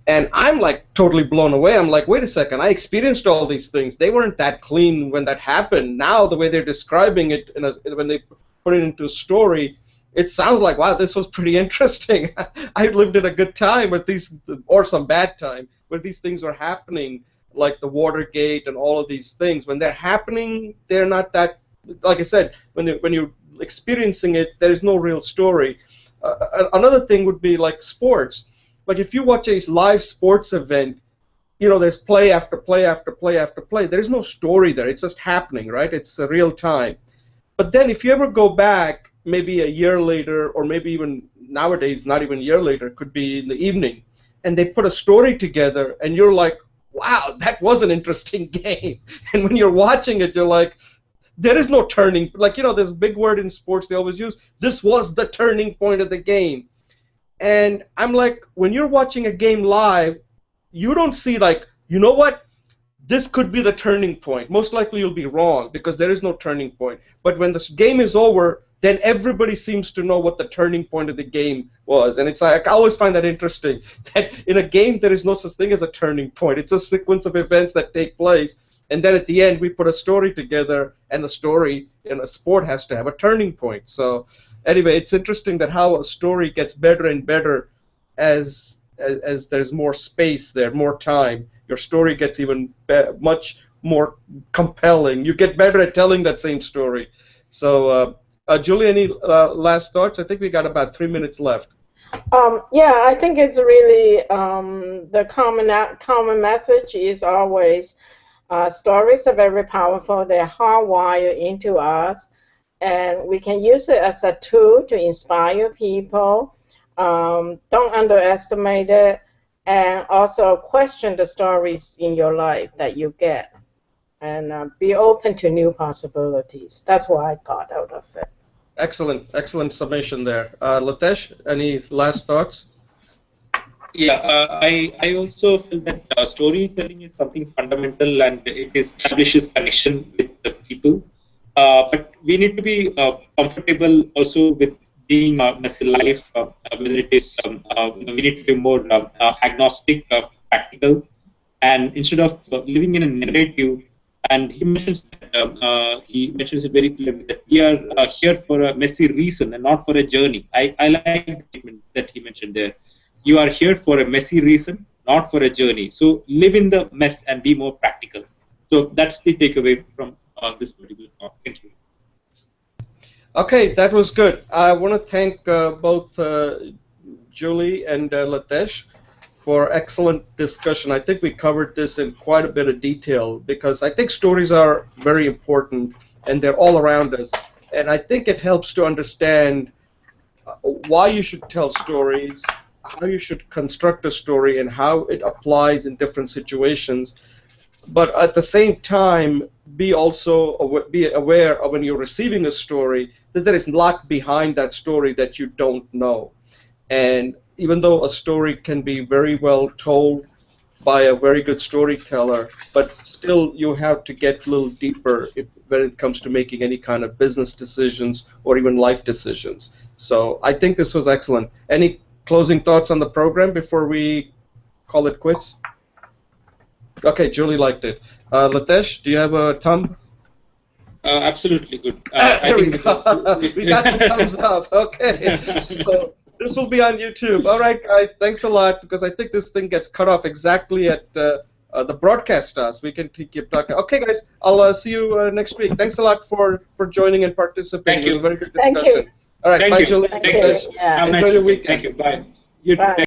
And I'm like totally blown away. I'm like, wait a second, I experienced all these things. They weren't that clean when that happened. Now the way they're describing it, when they put it into a story, it sounds like, wow, this was pretty interesting. I lived in a good time with these, or some bad time, where these things are happening, like the Watergate and all of these things. When they're happening, they're not that, like I said, when you're experiencing it, there is no real story. Another thing would be like sports. Like if you watch a live sports event, there's play after play after play after play. There's no story there. It's just happening, right? It's real time. But then if you ever go back, maybe a year later, or maybe even nowadays, not even a year later, could be in the evening, and they put a story together, and you're like, wow, that was an interesting game. And when you're watching it, you're like, there is no turning. Like, there's a big word in sports they always use. This was the turning point of the game. And I'm like, when you're watching a game live, you don't see like, you know what? This could be the turning point. Most likely you'll be wrong, because there is no turning point. But when this game is over, then everybody seems to know what the turning point of the game was. And it's like, I always find that interesting, that in a game there is no such thing as a turning point. It's a sequence of events that take place. And then at the end we put a story together, and the story in a sport has to have a turning point. So anyway, it's interesting that how a story gets better and better as there's more space there, more time. Your story gets even much more compelling. You get better at telling that same story. So, Julie, any last thoughts? I think we got about 3 minutes left. Yeah, I think it's really the common message is always stories are very powerful. They're hardwired into us, and we can use it as a tool to inspire people. Don't underestimate it, and also question the stories in your life that you get, and be open to new possibilities. That's what I got out of it. Excellent, excellent summation there. Latesh, any last thoughts? Yeah, I also feel that storytelling is something fundamental and it establishes connection with the people. But we need to be comfortable also with being messy life, whether it is, we need to be more agnostic, practical, and instead of living in a narrative. And he mentions that he mentions it very clearly that we are here for a messy reason and not for a journey. I like the statement that he mentioned there. You are here for a messy reason, not for a journey. So live in the mess and be more practical. So that's the takeaway from this particular talk. Thank you. Okay, that was good. I want to thank both Julie and Latesh for excellent discussion. I think we covered this in quite a bit of detail because I think stories are very important and they're all around us. And I think it helps to understand why you should tell stories, how you should construct a story, and how it applies in different situations. But at the same time, be aware of when you're receiving a story that there is a lot behind that story that you don't know. And even though a story can be very well told by a very good storyteller, but still you have to get a little deeper when it comes to making any kind of business decisions or even life decisions. So I think this was excellent. Any closing thoughts on the program before we call it quits? Okay, Julie liked it. Latesh, do you have a thumb? Absolutely good. I There we think it go. was. We got the thumbs up. Okay. So this will be on YouTube. All right, guys. Thanks a lot because I think this thing gets cut off exactly at the broadcast starts. We can keep talking. Okay, guys. I'll see you next week. Thanks a lot for joining and participating. Thank It was you. a very good Thank discussion. you. All right. Thank Bye, you. Julie. Thank Thank you. you. Yeah. Have a nice Enjoy your weekend. weekend. Thank you. Bye. You too. Bye.